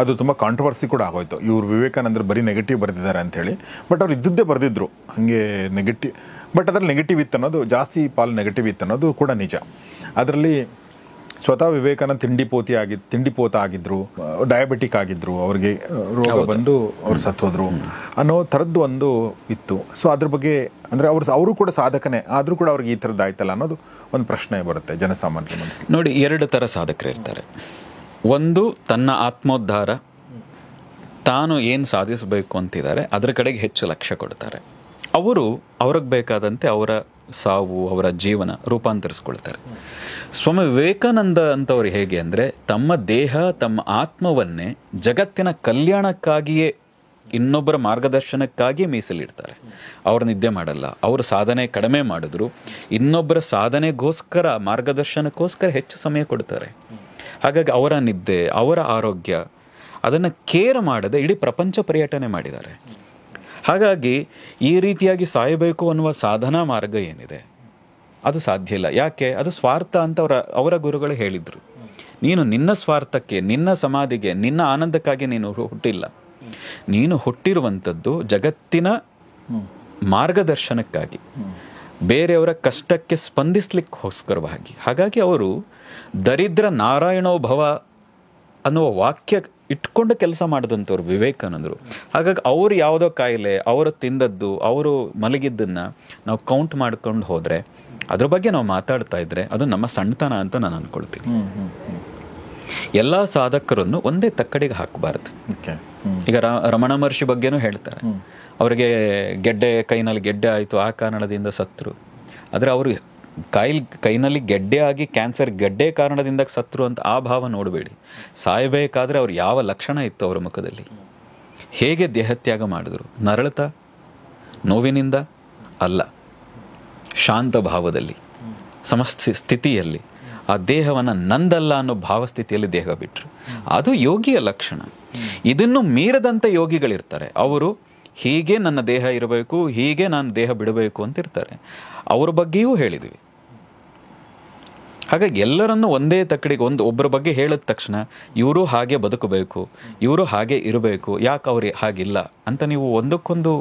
ಅದು ತುಂಬ ಕಾಂಟ್ರವರ್ಸಿ ಕೂಡ ಆಗೋಯ್ತು. ಇವರು ವಿವೇಕಾನಂದರು ಬರೀ ನೆಗೆಟಿವ್ ಬರೆದಿದ್ದಾರೆ ಅಂಥೇಳಿ. ಬಟ್ ಅವ್ರು ಇದ್ದದ್ದೇ ಬರೆದಿದ್ರು ಹಾಗೆ ನೆಗೆಟಿವ್. ಬಟ್ ಅದರಲ್ಲಿ ನೆಗೆಟಿವ್ ಇತ್ತು ಅನ್ನೋದು, ಜಾಸ್ತಿ ಪಾಲು ನೆಗೆಟಿವ್ ಇತ್ತು ಅನ್ನೋದು ಕೂಡ ನಿಜ. ಅದರಲ್ಲಿ ಸ್ವತಃ ವಿವೇಕಾನಂದ ತಿಂಡಿಪೋತ ಆಗಿದ್ರು, ಡಯಾಬಿಟಿಕ್ ಆಗಿದ್ರು, ಅವ್ರಿಗೆ ರೋಗ ಬಂದು ಅವ್ರು ಸತ್ತೋದ್ರು ಅನ್ನೋ ಥರದ್ದು ಒಂದು ಇತ್ತು. ಸೊ ಅದ್ರ ಬಗ್ಗೆ ಅಂದರೆ ಅವರು ಕೂಡ ಸಾಧಕನೇ, ಆದರೂ ಕೂಡ ಅವ್ರಿಗೆ ಈ ಥರದ್ದು ಆಯ್ತಲ್ಲ ಅನ್ನೋದು ಒಂದು ಪ್ರಶ್ನೆ ಬರುತ್ತೆ ಜನಸಾಮಾನ್ಯರ ಮನಸ್ಸಲ್ಲಿ. ನೋಡಿ, 2 ಥರ ಸಾಧಕರು ಇರ್ತಾರೆ. ಒಂದು, ತನ್ನ ಆತ್ಮೋದ್ಧಾರ, ತಾನು ಏನು ಸಾಧಿಸಬೇಕು ಅಂತಿದ್ದಾರೆ ಅದರ ಕಡೆಗೆ ಹೆಚ್ಚು ಲಕ್ಷ್ಯ ಕೊಡ್ತಾರೆ. ಅವರು ಅವ್ರಿಗೆ ಬೇಕಾದಂತೆ ಅವರ ಸಾವು, ಅವರ ಜೀವನ ರೂಪಾಂತರಿಸ್ಕೊಳ್ತಾರೆ. ಸ್ವಾಮಿ ವಿವೇಕಾನಂದ ಅಂತವ್ರು ಹೇಗೆ ಅಂದರೆ ತಮ್ಮ ದೇಹ, ತಮ್ಮ ಆತ್ಮವನ್ನೇ ಜಗತ್ತಿನ ಕಲ್ಯಾಣಕ್ಕಾಗಿಯೇ, ಇನ್ನೊಬ್ಬರ ಮಾರ್ಗದರ್ಶನಕ್ಕಾಗಿ ಮೀಸಲಿಡ್ತಾರೆ. ಅವ್ರು ನಿದ್ದೆ ಮಾಡಲ್ಲ, ಅವರು ಸಾಧನೆ ಕಡಿಮೆ ಮಾಡಿದ್ರು ಇನ್ನೊಬ್ಬರ ಸಾಧನೆಗೋಸ್ಕರ, ಮಾರ್ಗದರ್ಶನಕ್ಕೋಸ್ಕರ ಹೆಚ್ಚು ಸಮಯ ಕೊಡ್ತಾರೆ. ಹಾಗಾಗಿ ಅವರ ನಿದ್ದೆ, ಅವರ ಆರೋಗ್ಯ ಅದನ್ನು ಕೇರ್ ಮಾಡದೆ ಇಡೀ ಪ್ರಪಂಚ ಪರ್ಯಟನೆ ಮಾಡಿದ್ದಾರೆ. ಹಾಗಾಗಿ ಈ ರೀತಿಯಾಗಿ ಸಾಯಬೇಕು ಅನ್ನುವ ಸಾಧನಾ ಮಾರ್ಗ ಏನಿದೆ ಅದು ಸಾಧ್ಯ ಇಲ್ಲ. ಯಾಕೆ? ಅದು ಸ್ವಾರ್ಥ ಅಂತ ಅವರ ಗುರುಗಳು ಹೇಳಿದರು. ನೀನು ನಿನ್ನ ಸ್ವಾರ್ಥಕ್ಕೆ, ನಿನ್ನ ಸಮಾಧಿಗೆ, ನಿನ್ನ ಆನಂದಕ್ಕಾಗಿ ನೀನು ಹುಟ್ಟಿಲ್ಲ. ನೀನು ಹುಟ್ಟಿರುವಂಥದ್ದು ಜಗತ್ತಿನ ಮಾರ್ಗದರ್ಶನಕ್ಕಾಗಿ, ಬೇರೆಯವರ ಕಷ್ಟಕ್ಕೆ ಸ್ಪಂದಿಸ್ಲಿಕ್ಕೋಸ್ಕರವಾಗಿ. ಹಾಗಾಗಿ ಅವರು ದರಿದ್ರ ನಾರಾಯಣೋ ಭವ ಅನ್ನುವ ವಾಕ್ಯ ಇಟ್ಕೊಂಡು ಕೆಲಸ ಮಾಡಿದಂಥವ್ರು ವಿವೇಕಾನಂದರು. ಹಾಗಾಗಿ ಅವರು ಯಾವುದೋ ಕಾಯಿಲೆ, ಅವರು ತಿಂದದ್ದು, ಅವರು ಮಲಗಿದ್ದನ್ನು ನಾವು ಕೌಂಟ್ ಮಾಡ್ಕೊಂಡು ಹೋದರೆ, ಅದ್ರ ಬಗ್ಗೆ ನಾವು ಮಾತಾಡ್ತಾ ಇದ್ರೆ ಅದು ನಮ್ಮ ಸಣ್ಣತನ ಅಂತ ನಾನು ಅಂದ್ಕೊಳ್ತೀನಿ. ಎಲ್ಲ ಸಾಧಕರನ್ನು ಒಂದೇ ತಕ್ಕಡಿಗೆ ಹಾಕಬಾರ್ದು. ಈಗ ರಮಣ ಮಹರ್ಷಿ ಬಗ್ಗೆನೂ ಹೇಳ್ತಾರೆ, ಅವರಿಗೆ ಕೈನಲ್ಲಿ ಗೆಡ್ಡೆ ಆಯಿತು, ಆ ಕಾರಣದಿಂದ ಸತ್ರು. ಆದರೆ ಅವರು ಕೈನಲ್ಲಿ ಗೆಡ್ಡೆ ಆಗಿ ಕ್ಯಾನ್ಸರ್ ಗೆಡ್ಡೆ ಕಾರಣದಿಂದ ಸತ್ರು ಅಂತ ಆ ಭಾವ ನೋಡಬೇಡಿ. ಸಾಯಬೇಕಾದ್ರೆ ಅವ್ರು ಯಾವ ಲಕ್ಷಣ ಇತ್ತು ಅವರ ಮುಖದಲ್ಲಿ, ಹೇಗೆ ದೇಹತ್ಯಾಗ ಮಾಡಿದ್ರು, ನರಳತ ನೋವಿನಿಂದ ಅಲ್ಲ, ಶಾಂತ ಭಾವದಲ್ಲಿ, ಸಮಸ್ತ ಸ್ಥಿತಿಯಲ್ಲಿ, ಆ ದೇಹವನ್ನು ನಂದಲ್ಲ ಅನ್ನೋ ಭಾವಸ್ಥಿತಿಯಲ್ಲಿ ದೇಹ ಬಿಟ್ಟರು. ಅದು ಯೋಗಿಯ ಲಕ್ಷಣ. ಇದನ್ನು ಮೀರದಂಥ ಯೋಗಿಗಳಿರ್ತಾರೆ. ಅವರು ಹೀಗೆ ನನ್ನ ದೇಹ ಇರಬೇಕು, ಹೀಗೆ ನಾನು ದೇಹ ಬಿಡಬೇಕು ಅಂತ ಇರ್ತಾರೆ. ಅವ್ರ ಬಗ್ಗೆಯೂ ಹೇಳಿದ್ವಿ. ಹಾಗಾಗಿ ಎಲ್ಲರನ್ನೂ ಒಂದೇ ತಕ್ಕಡಿಗೆ, ಒಬ್ಬರ ಬಗ್ಗೆ ಹೇಳಿದ ತಕ್ಷಣ ಇವರು ಹಾಗೆ ಬದುಕಬೇಕು, ಇವರು ಹಾಗೆ ಇರಬೇಕು, ಯಾಕೆ ಅವ್ರು ಹಾಗಿಲ್ಲ ಅಂತ ನೀವು ಒಂದಕ್ಕೊಂದು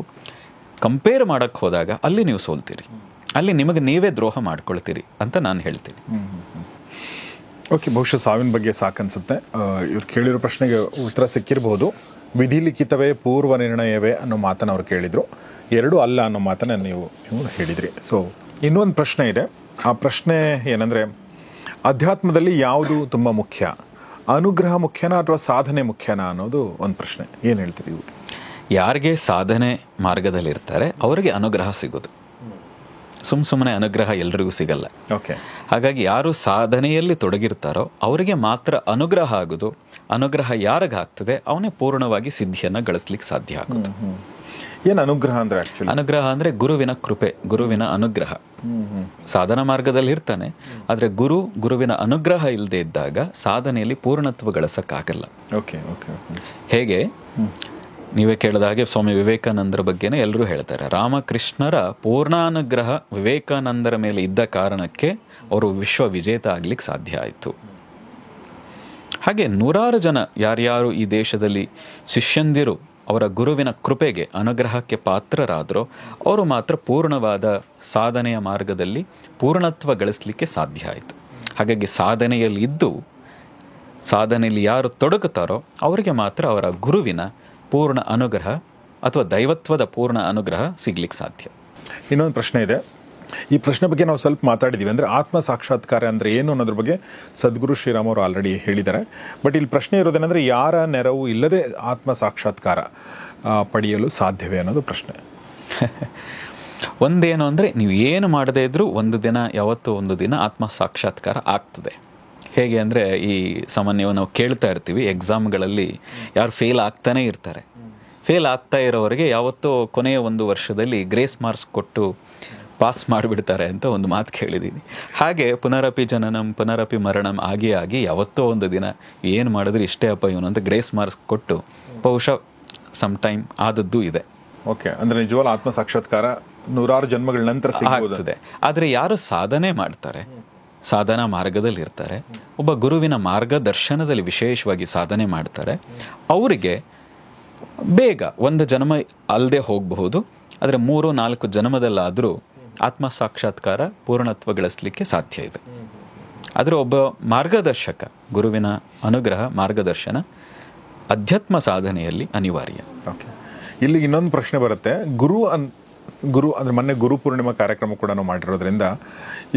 ಕಂಪೇರ್ ಮಾಡಕ್ಕೆ ಹೋದಾಗ ಅಲ್ಲಿ ನೀವು ಸೋಲ್ತೀರಿ, ಅಲ್ಲಿ ನಿಮಗೆ ನೀವೇ ದ್ರೋಹ ಮಾಡ್ಕೊಳ್ತೀರಿ ಅಂತ ನಾನು ಹೇಳ್ತೀನಿ. ಓಕೆ, ಬಹುಶಃ ಸಾವಿನ ಬಗ್ಗೆ ಸಾಕನ್ಸುತ್ತೆ. ಇವ್ರು ಕೇಳಿರೋ ಪ್ರಶ್ನೆಗೆ ಉತ್ತರ ಸಿಕ್ಕಿರಬಹುದು. ವಿಧಿ ಲಿಖಿತವೇ ಪೂರ್ವ ನಿರ್ಣಯವೇ ಅನ್ನೋ ಮಾತನ್ನು ಅವ್ರು ಕೇಳಿದರು. ಎರಡೂ ಅಲ್ಲ ಅನ್ನೋ ಮಾತನ್ನು ನೀವು ಹೇಳಿದ್ರಿ. ಸೊ ಇನ್ನೊಂದು ಪ್ರಶ್ನೆ ಇದೆ. ಆ ಪ್ರಶ್ನೆ ಏನಂದರೆ, ಅಧ್ಯಾತ್ಮದಲ್ಲಿ ಯಾವುದು ತುಂಬ ಮುಖ್ಯ? ಅನುಗ್ರಹ ಮುಖ್ಯನಾ ಅಥವಾ ಸಾಧನೆ ಮುಖ್ಯನಾ ಅನ್ನೋದು ಒಂದು ಪ್ರಶ್ನೆ. ಏನು ಹೇಳ್ತೀರಿ ಇವು? ಯಾರಿಗೆ ಸಾಧನೆ ಮಾರ್ಗದಲ್ಲಿರ್ತಾರೆ ಅವರಿಗೆ ಅನುಗ್ರಹ ಸಿಗೋದು. ಸುಮ್ಮನೆ ಅನುಗ್ರಹ ಎಲ್ರಿಗೂ ಸಿಗಲ್ಲ. ಓಕೆ, ಹಾಗಾಗಿ ಯಾರು ಸಾಧನೆಯಲ್ಲಿ ತೊಡಗಿರ್ತಾರೋ ಅವರಿಗೆ ಮಾತ್ರ ಅನುಗ್ರಹ ಆಗೋದು. ಅನುಗ್ರಹ ಯಾರಿಗಾಗ್ತದೆ ಅವನೇ ಪೂರ್ಣವಾಗಿ ಸಿದ್ಧಿಯನ್ನು ಗಳಿಸ್ಲಿಕ್ಕೆ ಸಾಧ್ಯ ಆಗೋದು. ಏನು ಅನುಗ್ರಹ ಅಂದರೆ? ಆ್ಯಕ್ಚುಲಿ ಅನುಗ್ರಹ ಅಂದರೆ ಗುರುವಿನ ಕೃಪೆ, ಗುರುವಿನ ಅನುಗ್ರಹ. ಸಾಧನಾ ಮಾರ್ಗದಲ್ಲಿ ಇರ್ತಾನೆ, ಆದರೆ ಗುರುವಿನ ಅನುಗ್ರಹ ಇಲ್ಲದೆ ಇದ್ದಾಗ ಸಾಧನೆಯಲ್ಲಿ ಪೂರ್ಣತ್ವ ಗಳಿಸಕ್ಕಾಗಲ್ಲ. ಓಕೆ ಓಕೆ ಹೇಗೆ ನೀವೇ ಕೇಳಿದ ಹಾಗೆ ಸ್ವಾಮಿ ವಿವೇಕಾನಂದರ ಬಗ್ಗೆನೇ ಎಲ್ಲರೂ ಹೇಳ್ತಾರೆ. ರಾಮಕೃಷ್ಣರ ಪೂರ್ಣಾನುಗ್ರಹ ವಿವೇಕಾನಂದರ ಮೇಲೆ ಇದ್ದ ಕಾರಣಕ್ಕೆ ಅವರು ವಿಶ್ವ ವಿಜೇತ ಆಗ್ಲಿಕ್ಕೆ ಸಾಧ್ಯ ಆಯಿತು. ಹಾಗೆ ನೂರಾರು ಜನ ಯಾರ್ಯಾರು ಈ ದೇಶದಲ್ಲಿ ಶಿಷ್ಯಂದಿರು ಅವರ ಗುರುವಿನ ಕೃಪೆಗೆ ಅನುಗ್ರಹಕ್ಕೆ ಪಾತ್ರರಾದರೋ ಅವರು ಮಾತ್ರ ಪೂರ್ಣವಾದ ಸಾಧನೆಯ ಮಾರ್ಗದಲ್ಲಿ ಪೂರ್ಣತ್ವ ಗಳಿಸಲಿಕ್ಕೆ ಸಾಧ್ಯ ಆಯಿತು. ಹಾಗಾಗಿ ಸಾಧನೆಯಲ್ಲಿ ಯಾರು ತೊಡಗುತ್ತಾರೋ ಅವರಿಗೆ ಮಾತ್ರ ಅವರ ಗುರುವಿನ ಪೂರ್ಣ ಅನುಗ್ರಹ ಅಥವಾ ದೈವತ್ವದ ಪೂರ್ಣ ಅನುಗ್ರಹ ಸಿಗ್ಲಿಕ್ಕೆ ಸಾಧ್ಯ. ಇನ್ನೊಂದು ಪ್ರಶ್ನೆ ಇದೆ. ಈ ಪ್ರಶ್ನೆ ಬಗ್ಗೆ ನಾವು ಸ್ವಲ್ಪ ಮಾತಾಡಿದ್ದೀವಿ. ಅಂದರೆ ಆತ್ಮ ಸಾಕ್ಷಾತ್ಕಾರ ಅಂದರೆ ಏನು ಅನ್ನೋದ್ರ ಬಗ್ಗೆ ಸದ್ಗುರು ಶ್ರೀರಾಮ್ ಅವರು ಆಲ್ರೆಡಿ ಹೇಳಿದ್ದಾರೆ. ಬಟ್ ಇಲ್ಲಿ ಪ್ರಶ್ನೆ ಇರೋದೇನೆಂದರೆ, ಯಾರ ನೆರವು ಇಲ್ಲದೆ ಆತ್ಮ ಸಾಕ್ಷಾತ್ಕಾರ ಪಡೆಯಲು ಸಾಧ್ಯವೇ ಅನ್ನೋದು ಪ್ರಶ್ನೆ. ಒಂದೇನು ಅಂದರೆ, ನೀವು ಏನು ಮಾಡದೇ ಇದ್ರೂ ಯಾವತ್ತೋ ಒಂದು ದಿನ ಆತ್ಮ ಸಾಕ್ಷಾತ್ಕಾರ ಆಗ್ತದೆ. ಹೇಗೆ ಅಂದರೆ, ಈ ಸಾಮಾನ್ಯವಾಗಿ ನಾವು ಕೇಳ್ತಾ ಇರ್ತೀವಿ ಎಕ್ಸಾಮ್ಗಳಲ್ಲಿ ಯಾರು ಫೇಲ್ ಆಗ್ತಾನೆ ಇರ್ತಾರೆ. ಫೇಲ್ ಆಗ್ತಾ ಇರೋವರೆಗೆ ಯಾವತ್ತೋ ಕೊನೆಯ ಒಂದು ವರ್ಷದಲ್ಲಿ ಗ್ರೇಸ್ ಮಾರ್ಕ್ಸ್ ಕೊಟ್ಟು ಪಾಸ್ ಮಾಡಿಬಿಡ್ತಾರೆ ಅಂತ ಒಂದು ಮಾತು ಕೇಳಿದ್ದೀನಿ. ಹಾಗೆ ಪುನರಪಿ ಜನನಂ ಪುನರಪಿ ಮರಣಂ ಆಗಿ ಯಾವತ್ತೋ ಒಂದು ದಿನ ಏನು ಮಾಡಿದ್ರೆ ಇಷ್ಟೇ ಅಪ್ಪ ಇವನು ಅಂತ ಗ್ರೇಸ್ ಮಾರ್ಕ್ಸ್ ಕೊಟ್ಟು ಬಹುಶಃ ಸಮ್ ಟೈಮ್ ಆದದ್ದು ಇದೆ. ಓಕೆ, ಅಂದರೆ ನಿಜವಾದ ಆತ್ಮ ಸಾಕ್ಷಾತ್ಕಾರ ನೂರಾರು ಜನ್ಮಗಳ ನಂತರ ಆಗ್ತದೆ. ಆದರೆ ಯಾರು ಸಾಧನೆ ಮಾಡ್ತಾರೆ, ಸಾಧನಾ ಮಾರ್ಗದಲ್ಲಿ ಇರ್ತಾರೆ, ಒಬ್ಬ ಗುರುವಿನ ಮಾರ್ಗದರ್ಶನದಲ್ಲಿ ವಿಶೇಷವಾಗಿ ಸಾಧನೆ ಮಾಡ್ತಾರೆ, ಅವರಿಗೆ ಬೇಗ ಒಂದು ಜನ್ಮ ಅಲ್ಲದೆ ಹೋಗಬಹುದು. ಆದರೆ 3-4 ಜನ್ಮದಲ್ಲಾದರೂ ಆತ್ಮ ಸಾಕ್ಷಾತ್ಕಾರ ಪೂರ್ಣತ್ವ ಗಳಿಸಲಿಕ್ಕೆ ಸಾಧ್ಯ ಇದೆ. ಆದರೆ ಒಬ್ಬ ಮಾರ್ಗದರ್ಶಕ, ಗುರುವಿನ ಅನುಗ್ರಹ ಮಾರ್ಗದರ್ಶನ ಅಧ್ಯಾತ್ಮ ಸಾಧನೆಯಲ್ಲಿ ಅನಿವಾರ್ಯ. ಓಕೆ, ಇಲ್ಲಿ ಇನ್ನೊಂದು ಪ್ರಶ್ನೆ ಬರುತ್ತೆ. ಗುರು ಅಂದರೆ ಮೊನ್ನೆ ಗುರು ಪೂರ್ಣಿಮಾ ಕಾರ್ಯಕ್ರಮ ಕೂಡ ನಾವು ಮಾಡಿರೋದ್ರಿಂದ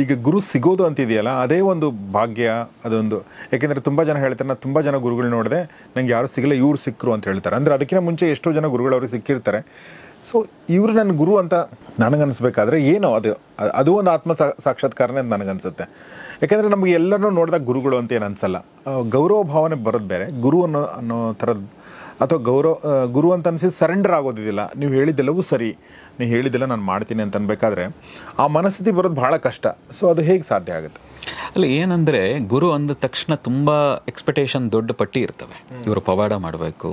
ಈಗ ಗುರು ಸಿಗೋದು ಅಂತಿದೆಯಲ್ಲ, ಅದೇ ಒಂದು ಭಾಗ್ಯ. ಅದೊಂದು ಯಾಕೆಂದರೆ ತುಂಬ ಜನ ಹೇಳ್ತಾರೆ, ನಾನು ತುಂಬ ಜನ ಗುರುಗಳು ನೋಡಿದೆ, ನಂಗೆ ಯಾರು ಸಿಗಲ್ಲ, ಇವ್ರು ಸಿಕ್ಕರು ಅಂತ ಹೇಳ್ತಾರೆ. ಅಂದರೆ ಅದಕ್ಕಿಂತ ಮುಂಚೆ ಎಷ್ಟೋ ಜನ ಗುರುಗಳು ಅವ್ರಿಗೆ ಸಿಕ್ಕಿರ್ತಾರೆ. ಸೊ ಇವರು ನನ್ನ ಗುರು ಅಂತ ನನಗನ್ನಿಸ್ಬೇಕಾದ್ರೆ ಏನೋ ಅದು ಒಂದು ಆತ್ಮ ಸಾಕ್ಷಾತ್ಕಾರನೇ ಅಂತ ನನಗನ್ಸುತ್ತೆ. ಯಾಕೆಂದರೆ ನಮಗೆ ಎಲ್ಲರೂ ನೋಡಿದಾಗ ಗುರುಗಳು ಅಂತ ಏನು ಅನಿಸಲ್ಲ. ಗೌರವ ಭಾವನೆ ಬರೋದು ಬೇರೆ. ಗುರು ಅನ್ನೋ ಥರದ್ದು ಅಥವಾ ಗುರು ಅಂತ ಅನಿಸಿದ್ದು ಸರೆಂಡರ್ ಆಗೋದಿಲ್ಲ. ನೀವು ಹೇಳಿದ್ದೆಲ್ಲವೂ ಸರಿ, ನೀವು ಹೇಳಿದ್ದೆಲ್ಲ ನಾನು ಮಾಡ್ತೀನಿ ಅಂತ ಅನ್ಬೇಕಾದ್ರೆ ಆ ಮನಸ್ಥಿತಿ ಬರೋದು ಭಾಳ ಕಷ್ಟ. ಸೊ ಅದು ಹೇಗೆ ಸಾಧ್ಯ ಆಗುತ್ತೆ? ಅಲ್ಲ, ಏನಂದರೆ ಗುರು ಅಂದ ತಕ್ಷಣ ತುಂಬ ಎಕ್ಸ್ಪೆಕ್ಟೇಷನ್, ದೊಡ್ಡ ಪಟ್ಟಿ ಇರ್ತವೆ. ಇವರು ಪವಾಡ ಮಾಡಬೇಕು,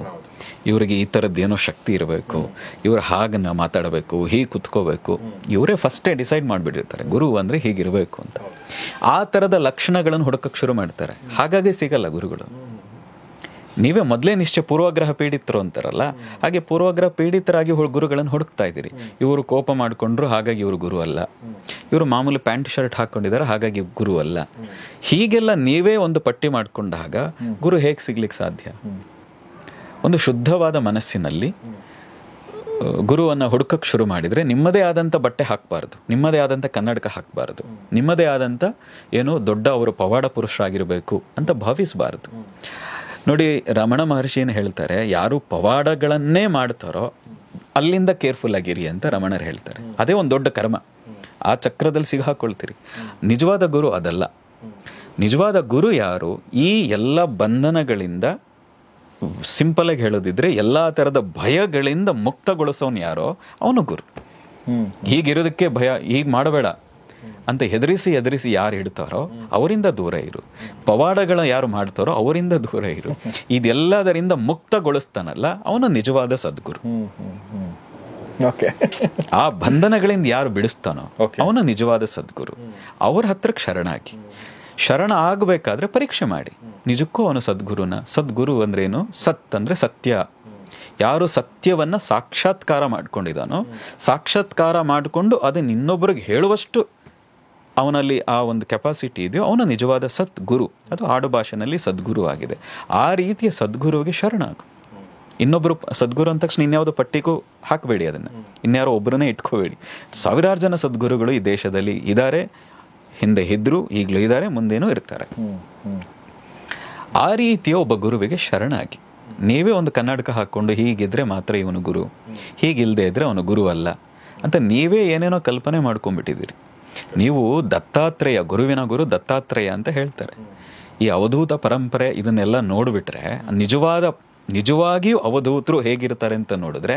ಇವರಿಗೆ ಈ ಥರದ್ದೇನೋ ಶಕ್ತಿ ಇರಬೇಕು, ಇವರು ಹಾಗೆ ಮಾತಾಡಬೇಕು, ಹೀಗೆ ಕುತ್ಕೋಬೇಕು, ಇವರೇ ಫಸ್ಟೇ ಡಿಸೈಡ್ ಮಾಡಿಬಿಟ್ಟಿರ್ತಾರೆ ಗುರು ಅಂದರೆ ಹೀಗಿರಬೇಕು ಅಂತ. ಆ ಥರದ ಲಕ್ಷಣಗಳನ್ನು ಹುಡುಕಕ್ಕೆ ಶುರು ಮಾಡ್ತಾರೆ. ಹಾಗಾಗಿ ಸಿಗಲ್ಲ ಗುರುಗಳು. ನೀವೇ ಮೊದಲೇ ನಿಶ್ಚಯ ಪೂರ್ವಗ್ರಹ ಪೀಡಿತರು ಅಂತಾರಲ್ಲ, ಹಾಗೆ ಪೂರ್ವಗ್ರಹ ಪೀಡಿತರಾಗಿ ಗುರುಗಳನ್ನು ಹುಡುಕ್ತಾ ಇದ್ದೀರಿ. ಇವರು ಕೋಪ ಮಾಡಿಕೊಂಡ್ರು, ಹಾಗಾಗಿ ಇವರು ಗುರು ಅಲ್ಲ. ಇವರು ಮಾಮೂಲಿ ಪ್ಯಾಂಟ್ ಶರ್ಟ್ ಹಾಕ್ಕೊಂಡಿದ್ದಾರೆ, ಹಾಗಾಗಿ ಗುರು ಅಲ್ಲ. ಹೀಗೆಲ್ಲ ನೀವೇ ಒಂದು ಪಟ್ಟಿ ಮಾಡಿಕೊಂಡಾಗ ಗುರು ಹೇಗೆ ಸಿಗ್ಲಿಕ್ಕೆ ಸಾಧ್ಯ? ಒಂದು ಶುದ್ಧವಾದ ಮನಸ್ಸಿನಲ್ಲಿ ಗುರುವನ್ನು ಹುಡುಕಕ್ಕೆ ಶುರು ಮಾಡಿದರೆ ನಿಮ್ಮದೇ ಆದಂಥ ಬಟ್ಟೆ ಹಾಕಬಾರ್ದು, ನಿಮ್ಮದೇ ಆದಂಥ ಕನ್ನಡಕ ಹಾಕಬಾರ್ದು, ನಿಮ್ಮದೇ ಆದಂಥ ಏನೋ ದೊಡ್ಡ ಅವರು ಪವಾಡ ಪುರುಷರಾಗಿರಬೇಕು ಅಂತ ಭಾವಿಸಬಾರ್ದು. ನೋಡಿ, ರಮಣ ಮಹರ್ಷಿ ಏನು ಹೇಳ್ತಾರೆ, ಯಾರು ಪವಾಡಗಳನ್ನೇ ಮಾಡ್ತಾರೋ ಅಲ್ಲಿಂದ ಕೇರ್ಫುಲ್ ಆಗಿರಿ ಅಂತ ರಮಣರು ಹೇಳ್ತಾರೆ. ಅದೇ ಒಂದು ದೊಡ್ಡ ಕರ್ಮ. ಆ ಚಕ್ರದಲ್ಲಿ ಸಿಗಾಕೊಳ್ತೀರಿ. ನಿಜವಾದ ಗುರು ಅದಲ್ಲ. ನಿಜವಾದ ಗುರು ಯಾರು? ಈ ಎಲ್ಲ ಬಂಧನಗಳಿಂದ, ಸಿಂಪಲ್ ಆಗಿ ಹೇಳೋದಿದ್ರೆ ಎಲ್ಲ ಥರದ ಭಯಗಳಿಂದ ಮುಕ್ತಗೊಳಿಸೋನು ಯಾರೋ ಅವನು ಗುರು. ಹೀಗಿರೋದಕ್ಕೆ ಭಯ, ಹೀಗೆ ಮಾಡಬೇಡ ಅಂತ ಹೆದರಿಸಿ ಯಾರು ಇಡ್ತಾರೋ ಅವರಿಂದ ದೂರ ಇರು. ಪವಾಡಗಳ ಯಾರು ಮಾಡ್ತಾರೋ ಅವರಿಂದ ದೂರ ಇರು. ಇದೆಲ್ಲದರಿಂದ ಮುಕ್ತಗೊಳಿಸ್ತಾನಲ್ಲ ಅವನು ನಿಜವಾದ ಸದ್ಗುರು. ಆ ಬಂಧನಗಳಿಂದ ಯಾರು ಬಿಡಿಸ್ತಾನೋ ಅವನು ನಿಜವಾದ ಸದ್ಗುರು. ಅವ್ರ ಹತ್ರಕ್ಕೆ ಶರಣ ಆಗಬೇಕಾದ್ರೆ ಪರೀಕ್ಷೆ ಮಾಡಿ, ನಿಜಕ್ಕೂ ಅವನು ಸದ್ಗುರು ಅಂದ್ರೇನು? ಸತ್ ಅಂದ್ರೆ ಸತ್ಯ ಯಾರು ಸತ್ಯವನ್ನು ಸಾಕ್ಷಾತ್ಕಾರ ಮಾಡ್ಕೊಂಡಿದ್ದಾನೋ, ಸಾಕ್ಷಾತ್ಕಾರ ಮಾಡಿಕೊಂಡು ಅದನ್ನು ಇನ್ನೊಬ್ಬರಿಗೆ ಹೇಳುವಷ್ಟು ಅವನಲ್ಲಿ ಆ ಒಂದು ಕೆಪಾಸಿಟಿ ಇದೆಯೋ ಅವನ ನಿಜವಾದ ಸದ್ಗುರು. ಅದು ಆಡು ಭಾಷೆನಲ್ಲಿ ಸದ್ಗುರು ಆಗಿದೆ. ಆ ರೀತಿಯ ಸದ್ಗುರುವಿಗೆ ಶರಣಾಗು. ಇನ್ನೊಬ್ಬರು ಸದ್ಗುರು ಅಂದ ತಕ್ಷಣ ಇನ್ಯಾವುದೋ ಪಟ್ಟಿಗೂ ಹಾಕಬೇಡಿ, ಅದನ್ನು ಇನ್ಯಾರೋ ಒಬ್ಬರನ್ನೇ ಇಟ್ಕೋಬೇಡಿ. ಸಾವಿರಾರು ಜನ ಸದ್ಗುರುಗಳು ಈ ದೇಶದಲ್ಲಿ ಇದ್ದಾರೆ, ಹಿಂದೆ ಇದ್ರು, ಈಗಲೂ ಇದ್ದಾರೆ, ಮುಂದೇನೂ ಇರ್ತಾರೆ. ಆ ರೀತಿಯ ಒಬ್ಬ ಗುರುವಿಗೆ ಶರಣಾಗಿ. ನೀವೇ ಒಂದು ಕನ್ನಡಕ ಹಾಕ್ಕೊಂಡು ಹೀಗಿದ್ರೆ ಮಾತ್ರ ಇವನು ಗುರು, ಹೀಗಿಲ್ಲದೆ ಇದ್ರೆ ಅವನು ಗುರು ಅಲ್ಲ ಅಂತ ನೀವೇ ಏನೇನೋ ಕಲ್ಪನೆ ಮಾಡ್ಕೊಂಡ್ಬಿಟ್ಟಿದ್ದೀರಿ. ನೀವು ದತ್ತಾತ್ರೇಯ, ಗುರುವಿನ ಗುರು ದತ್ತಾತ್ರೇಯ ಅಂತ ಹೇಳ್ತಾರೆ. ಈ ಅವಧೂತ ಪರಂಪರೆ ಇದನ್ನೆಲ್ಲ ನೋಡಿಬಿಟ್ರೆ ನಿಜವಾಗಿಯೂ ಅವಧೂತರು ಹೇಗಿರ್ತಾರೆ ಅಂತ ನೋಡಿದ್ರೆ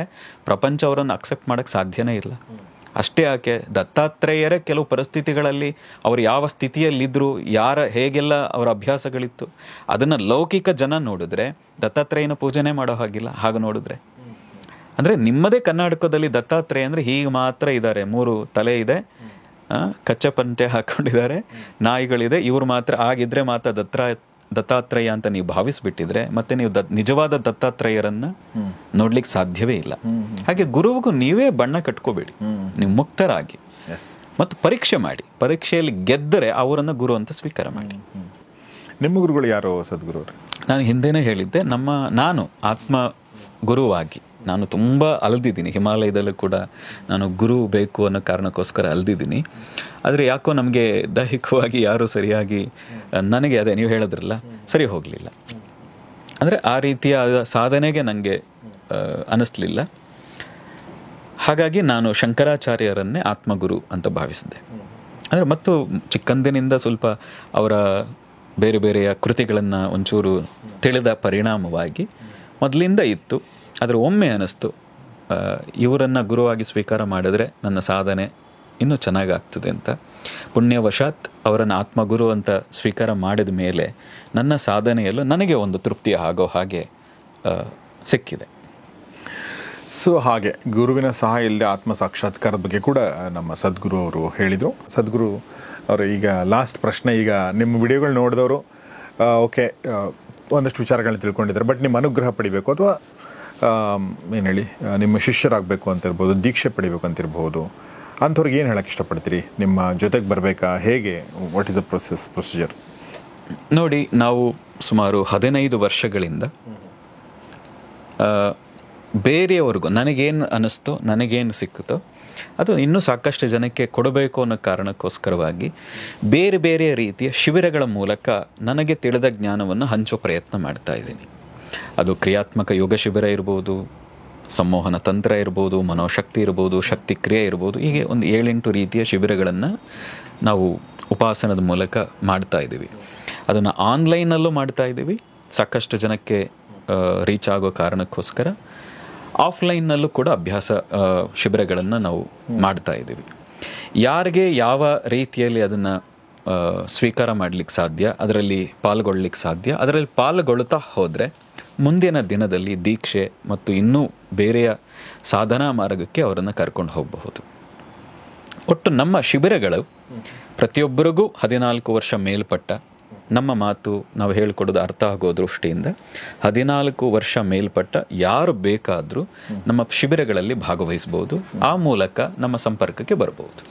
ಪ್ರಪಂಚ ಅವರನ್ನು ಅಕ್ಸೆಪ್ಟ್ ಮಾಡೋಕ್ಕೆ ಸಾಧ್ಯನೇ ಇಲ್ಲ. ಅಷ್ಟೇ ಯಾಕೆ, ದತ್ತಾತ್ರೇಯರೇ ಕೆಲವು ಪರಿಸ್ಥಿತಿಗಳಲ್ಲಿ ಅವರು ಯಾವ ಸ್ಥಿತಿಯಲ್ಲಿದ್ದರು, ಹೇಗೆಲ್ಲ ಅವರ ಅಭ್ಯಾಸಗಳಿತ್ತು, ಅದನ್ನು ಲೌಕಿಕ ಜನ ನೋಡಿದ್ರೆ ದತ್ತಾತ್ರೇಯನ ಪೂಜೆನೇ ಮಾಡೋ ಹಾಗಿಲ್ಲ. ಹಾಗೆ ನೋಡಿದ್ರೆ ಅಂದರೆ ನಿಮ್ಮದೇ ಕರ್ನಾಟಕದಲ್ಲಿ ದತ್ತಾತ್ರೇಯ ಅಂದರೆ ಹೀಗೆ ಮಾತ್ರ ಇದ್ದಾರೆ, 3 ತಲೆ ಇದೆ, ಕಚ್ಚೆ ಪಂಟೆ ಹಾಕೊಂಡಿದ್ದಾರೆ, ನಾಯಿಗಳಿದೆ, ಇವ್ರು ಮಾತ್ರ ಆಗಿದ್ರೆ ಮಾತ್ರ ದತ್ತಾತ್ರೇಯ ಅಂತ ನೀವು ಭಾವಿಸ್ಬಿಟ್ಟಿದ್ರೆ ಮತ್ತೆ ನೀವು ನಿಜವಾದ ದತ್ತಾತ್ರೇಯರನ್ನ ನೋಡ್ಲಿಕ್ಕೆ ಸಾಧ್ಯವೇ ಇಲ್ಲ. ಹಾಗೆ ಗುರುವಿಗೂ ನೀವೇ ಬಣ್ಣ ಕಟ್ಕೋಬೇಡಿ, ನೀವು ಮುಕ್ತರಾಗಿ ಮತ್ತು ಪರೀಕ್ಷೆ ಮಾಡಿ. ಪರೀಕ್ಷೆಯಲ್ಲಿ ಗೆದ್ದರೆ ಅವರನ್ನ ಗುರು ಅಂತ ಸ್ವೀಕಾರ ಮಾಡಿ. ನಿಮ್ಮ ಗುರುಗಳು ಯಾರು ಸದ್ಗುರು? ನಾನು ಹಿಂದೆನೇ ಹೇಳಿದ್ದೆ, ನಾನು ಆತ್ಮ ಗುರುವಾಗಿ ನಾನು ತುಂಬ ಅಲ್ದಿದ್ದೀನಿ. ಹಿಮಾಲಯದಲ್ಲೂ ಕೂಡ ನಾನು ಗುರು ಬೇಕು ಅನ್ನೋ ಕಾರಣಕ್ಕೋಸ್ಕರ ಅಲ್ದಿದ್ದೀನಿ. ಆದರೆ ಯಾಕೋ ನಮಗೆ ದೈಹಿಕವಾಗಿ ಯಾರೂ ಸರಿಯಾಗಿ ನನಗೆ ಅದೇ ನೀವು ಹೇಳಿದ್ರಲ್ಲ ಸರಿ ಹೋಗಲಿಲ್ಲ. ಅಂದರೆ ಆ ರೀತಿಯ ಸಾಧನೆಗೆ ನನಗೆ ಅನ್ನಿಸ್ಲಿಲ್ಲ. ಹಾಗಾಗಿ ನಾನು ಶಂಕರಾಚಾರ್ಯರನ್ನೇ ಆತ್ಮಗುರು ಅಂತ ಭಾವಿಸಿದ್ದೆ. ಅಂದರೆ ಮತ್ತು ಚಿಕ್ಕಂದಿನಿಂದ ಸ್ವಲ್ಪ ಅವರ ಬೇರೆ ಬೇರೆಯ ಕೃತಿಗಳನ್ನು ಒಂಚೂರು ತಿಳಿದ ಪರಿಣಾಮವಾಗಿ ಮೊದಲಿಂದ ಇತ್ತು. ಆದರೆ ಒಮ್ಮೆ ಅನ್ನಿಸ್ತು ಇವರನ್ನು ಗುರುವಾಗಿ ಸ್ವೀಕಾರ ಮಾಡಿದ್ರೆ ನನ್ನ ಸಾಧನೆ ಇನ್ನೂ ಚೆನ್ನಾಗಾಗ್ತದೆ ಅಂತ. ಪುಣ್ಯವಶಾತ್ ಅವರನ್ನು ಆತ್ಮಗುರು ಅಂತ ಸ್ವೀಕಾರ ಮಾಡಿದ ಮೇಲೆ ನನ್ನ ಸಾಧನೆಯಲ್ಲೂ ನನಗೆ ಒಂದು ತೃಪ್ತಿ ಆಗೋ ಹಾಗೆ ಸಿಕ್ಕಿದೆ. ಸೊ ಹಾಗೆ ಗುರುವಿನ ಸಹಾಯ ಇಲ್ಲದೆ ಆತ್ಮ ಸಾಕ್ಷಾತ್ಕಾರದ ಬಗ್ಗೆ ಕೂಡ ನಮ್ಮ ಸದ್ಗುರು ಅವರು ಹೇಳಿದರು. ಸದ್ಗುರು ಅವರು ಈಗ ಲಾಸ್ಟ್ ಪ್ರಶ್ನೆ, ಈಗ ನಿಮ್ಮ ವಿಡಿಯೋಗಳು ನೋಡಿದವರು ಓಕೆ ಒಂದಷ್ಟು ವಿಚಾರಗಳನ್ನ ತಿಳ್ಕೊಂಡಿದ್ದಾರೆ, ಬಟ್ ನಿಮ್ಮ ಅನುಗ್ರಹ ಪಡಿಬೇಕು ಅಥವಾ ಏನು ಹೇಳಿ ನಿಮ್ಮ ಶಿಷ್ಯರಾಗಬೇಕು ಅಂತಿರ್ಬೋದು, ದೀಕ್ಷೆ ಪಡಿಬೇಕು ಅಂತಿರ್ಬೋದು, ಅಂಥವ್ರಿಗೆ ಏನು ಹೇಳಕ್ಕೆ ಇಷ್ಟಪಡ್ತೀರಿ? ನಿಮ್ಮ ಜೊತೆಗೆ ಬರಬೇಕಾ, ಹೇಗೆ, ವಾಟ್ ಈಸ್ ದ ಪ್ರೊಸೀಜರ್? ನೋಡಿ, ನಾವು ಸುಮಾರು 15 ವರ್ಷಗಳಿಂದ ಬೇರೆಯವ್ರಿಗೂ ನನಗೇನು ಅನ್ನಿಸ್ತೋ, ನನಗೇನು ಸಿಕ್ಕುತ್ತೋ ಅದು ಇನ್ನೂ ಸಾಕಷ್ಟು ಜನಕ್ಕೆ ಕೊಡಬೇಕು ಅನ್ನೋ ಕಾರಣಕ್ಕೋಸ್ಕರವಾಗಿ ಬೇರೆ ಬೇರೆ ರೀತಿಯ ಶಿಬಿರಗಳ ಮೂಲಕ ನನಗೆ ತಿಳಿದ ಜ್ಞಾನವನ್ನು ಹಂಚೋ ಪ್ರಯತ್ನ ಮಾಡ್ತಾ ಇದ್ದೀನಿ. ಅದು ಕ್ರಿಯಾತ್ಮಕ ಯೋಗ ಶಿಬಿರ ಇರ್ಬೋದು, ಸಂಮೋಹನ ತಂತ್ರ ಇರ್ಬೋದು, ಮನೋಶಕ್ತಿ ಇರ್ಬೋದು, ಶಕ್ತಿ ಕ್ರಿಯೆ ಇರ್ಬೋದು. ಹೀಗೆ ಒಂದು 7-8 ರೀತಿಯ ಶಿಬಿರಗಳನ್ನು ನಾವು ಉಪಾಸನದ ಮೂಲಕ ಮಾಡ್ತಾ ಇದ್ದೀವಿ. ಅದನ್ನು ಆನ್ಲೈನಲ್ಲೂ ಮಾಡ್ತಾ ಇದ್ದೀವಿ ಸಾಕಷ್ಟು ಜನಕ್ಕೆ ರೀಚ್ ಆಗೋ ಕಾರಣಕ್ಕೋಸ್ಕರ. ಆಫ್ಲೈನ್ನಲ್ಲೂ ಕೂಡ ಅಭ್ಯಾಸ ಶಿಬಿರಗಳನ್ನು ನಾವು ಮಾಡ್ತಾ ಇದ್ದೀವಿ. ಯಾರಿಗೆ ಯಾವ ರೀತಿಯಲ್ಲಿ ಅದನ್ನು ಸ್ವೀಕಾರ ಮಾಡಲಿಕ್ಕೆ ಸಾಧ್ಯ, ಅದರಲ್ಲಿ ಪಾಲ್ಗೊಳ್ಳಿಕ್ಕೆ ಸಾಧ್ಯ, ಅದರಲ್ಲಿ ಪಾಲ್ಗೊಳ್ತಾ ಹೋದರೆ ಮುಂದಿನ ದಿನದಲ್ಲಿ ದೀಕ್ಷೆ ಮತ್ತು ಇನ್ನೂ ಬೇರೆಯ ಸಾಧನಾ ಮಾರ್ಗಕ್ಕೆ ಅವರನ್ನು ಕರ್ಕೊಂಡು ಹೋಗಬಹುದು. ಒಟ್ಟು ನಮ್ಮ ಶಿಬಿರಗಳು ಪ್ರತಿಯೊಬ್ಬರಿಗೂ 14 ವರ್ಷ ಮೇಲ್ಪಟ್ಟ, ನಮ್ಮ ಮಾತು ನಾವು ಹೇಳ್ಕೊಡೋದು ಅರ್ಥ ಆಗೋ ದೃಷ್ಟಿಯಿಂದ 14 ವರ್ಷ ಮೇಲ್ಪಟ್ಟ ಯಾರು ಬೇಕಾದರೂ ನಮ್ಮ ಶಿಬಿರಗಳಲ್ಲಿ ಭಾಗವಹಿಸಬಹುದು. ಆ ಮೂಲಕ ನಮ್ಮ ಸಂಪರ್ಕಕ್ಕೆ ಬರಬಹುದು.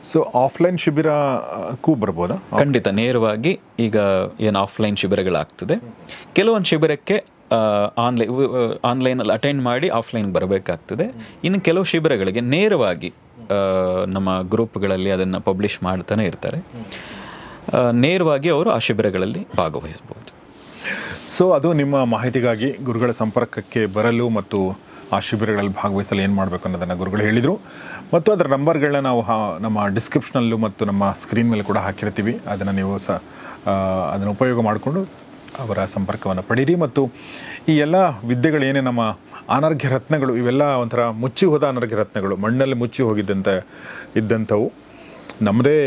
ಸೊ ಆಫ್ಲೈನ್ ಶಿಬಿರಕ್ಕೂ ಬರ್ಬೋದಾ? ಖಂಡಿತ, ನೇರವಾಗಿ ಈಗ ಏನು ಆಫ್ಲೈನ್ ಶಿಬಿರಗಳಾಗ್ತದೆ, ಕೆಲವೊಂದು ಶಿಬಿರಕ್ಕೆ ಆನ್ಲೈನಲ್ಲಿ ಅಟೆಂಡ್ ಮಾಡಿ ಆಫ್ಲೈನ್ ಬರಬೇಕಾಗ್ತದೆ. ಇನ್ನು ಕೆಲವು ಶಿಬಿರಗಳಿಗೆ ನೇರವಾಗಿ ನಮ್ಮ ಗ್ರೂಪ್ಗಳಲ್ಲಿ ಅದನ್ನು ಪಬ್ಲಿಷ್ ಮಾಡ್ತಾನೆ ಇರ್ತಾರೆ, ನೇರವಾಗಿ ಅವರು ಆ ಶಿಬಿರಗಳಲ್ಲಿ ಭಾಗವಹಿಸಬಹುದು. ಸೊ ಅದು ನಿಮ್ಮ ಮಾಹಿತಿಗಾಗಿ ಗುರುಗಳ ಸಂಪರ್ಕಕ್ಕೆ ಬರಲು ಮತ್ತು ಆ ಶಿಬಿರಗಳಲ್ಲಿ ಭಾಗವಹಿಸಲು ಏನು ಮಾಡಬೇಕು ಅನ್ನೋದನ್ನು ಗುರುಗಳು ಹೇಳಿದರು. ಮತ್ತು ಅದರ ನಂಬರ್ಗಳನ್ನ ನಾವು ನಮ್ಮ ಡಿಸ್ಕ್ರಿಪ್ಷನಲ್ಲೂ ಮತ್ತು ನಮ್ಮ ಸ್ಕ್ರೀನ್ ಮೇಲೆ ಕೂಡ ಹಾಕಿರ್ತೀವಿ. ಅದನ್ನು ನೀವು ಅದನ್ನು ಉಪಯೋಗ ಮಾಡಿಕೊಂಡು ಅವರ ಸಂಪರ್ಕವನ್ನು ಪಡೀರಿ. ಮತ್ತು ಈ ಎಲ್ಲ ವಿದ್ಯೆಗಳೇನೇ ನಮ್ಮ ಅನರ್ಘ್ಯ ರತ್ನಗಳು, ಇವೆಲ್ಲ ಒಂಥರ ಮುಚ್ಚಿ ಹೋದ ಅನರ್ಘ್ಯ ರತ್ನಗಳು, ಮಣ್ಣಲ್ಲಿ ಮುಚ್ಚಿ ಇದ್ದಂಥವು, ನಮ್ಮದೇ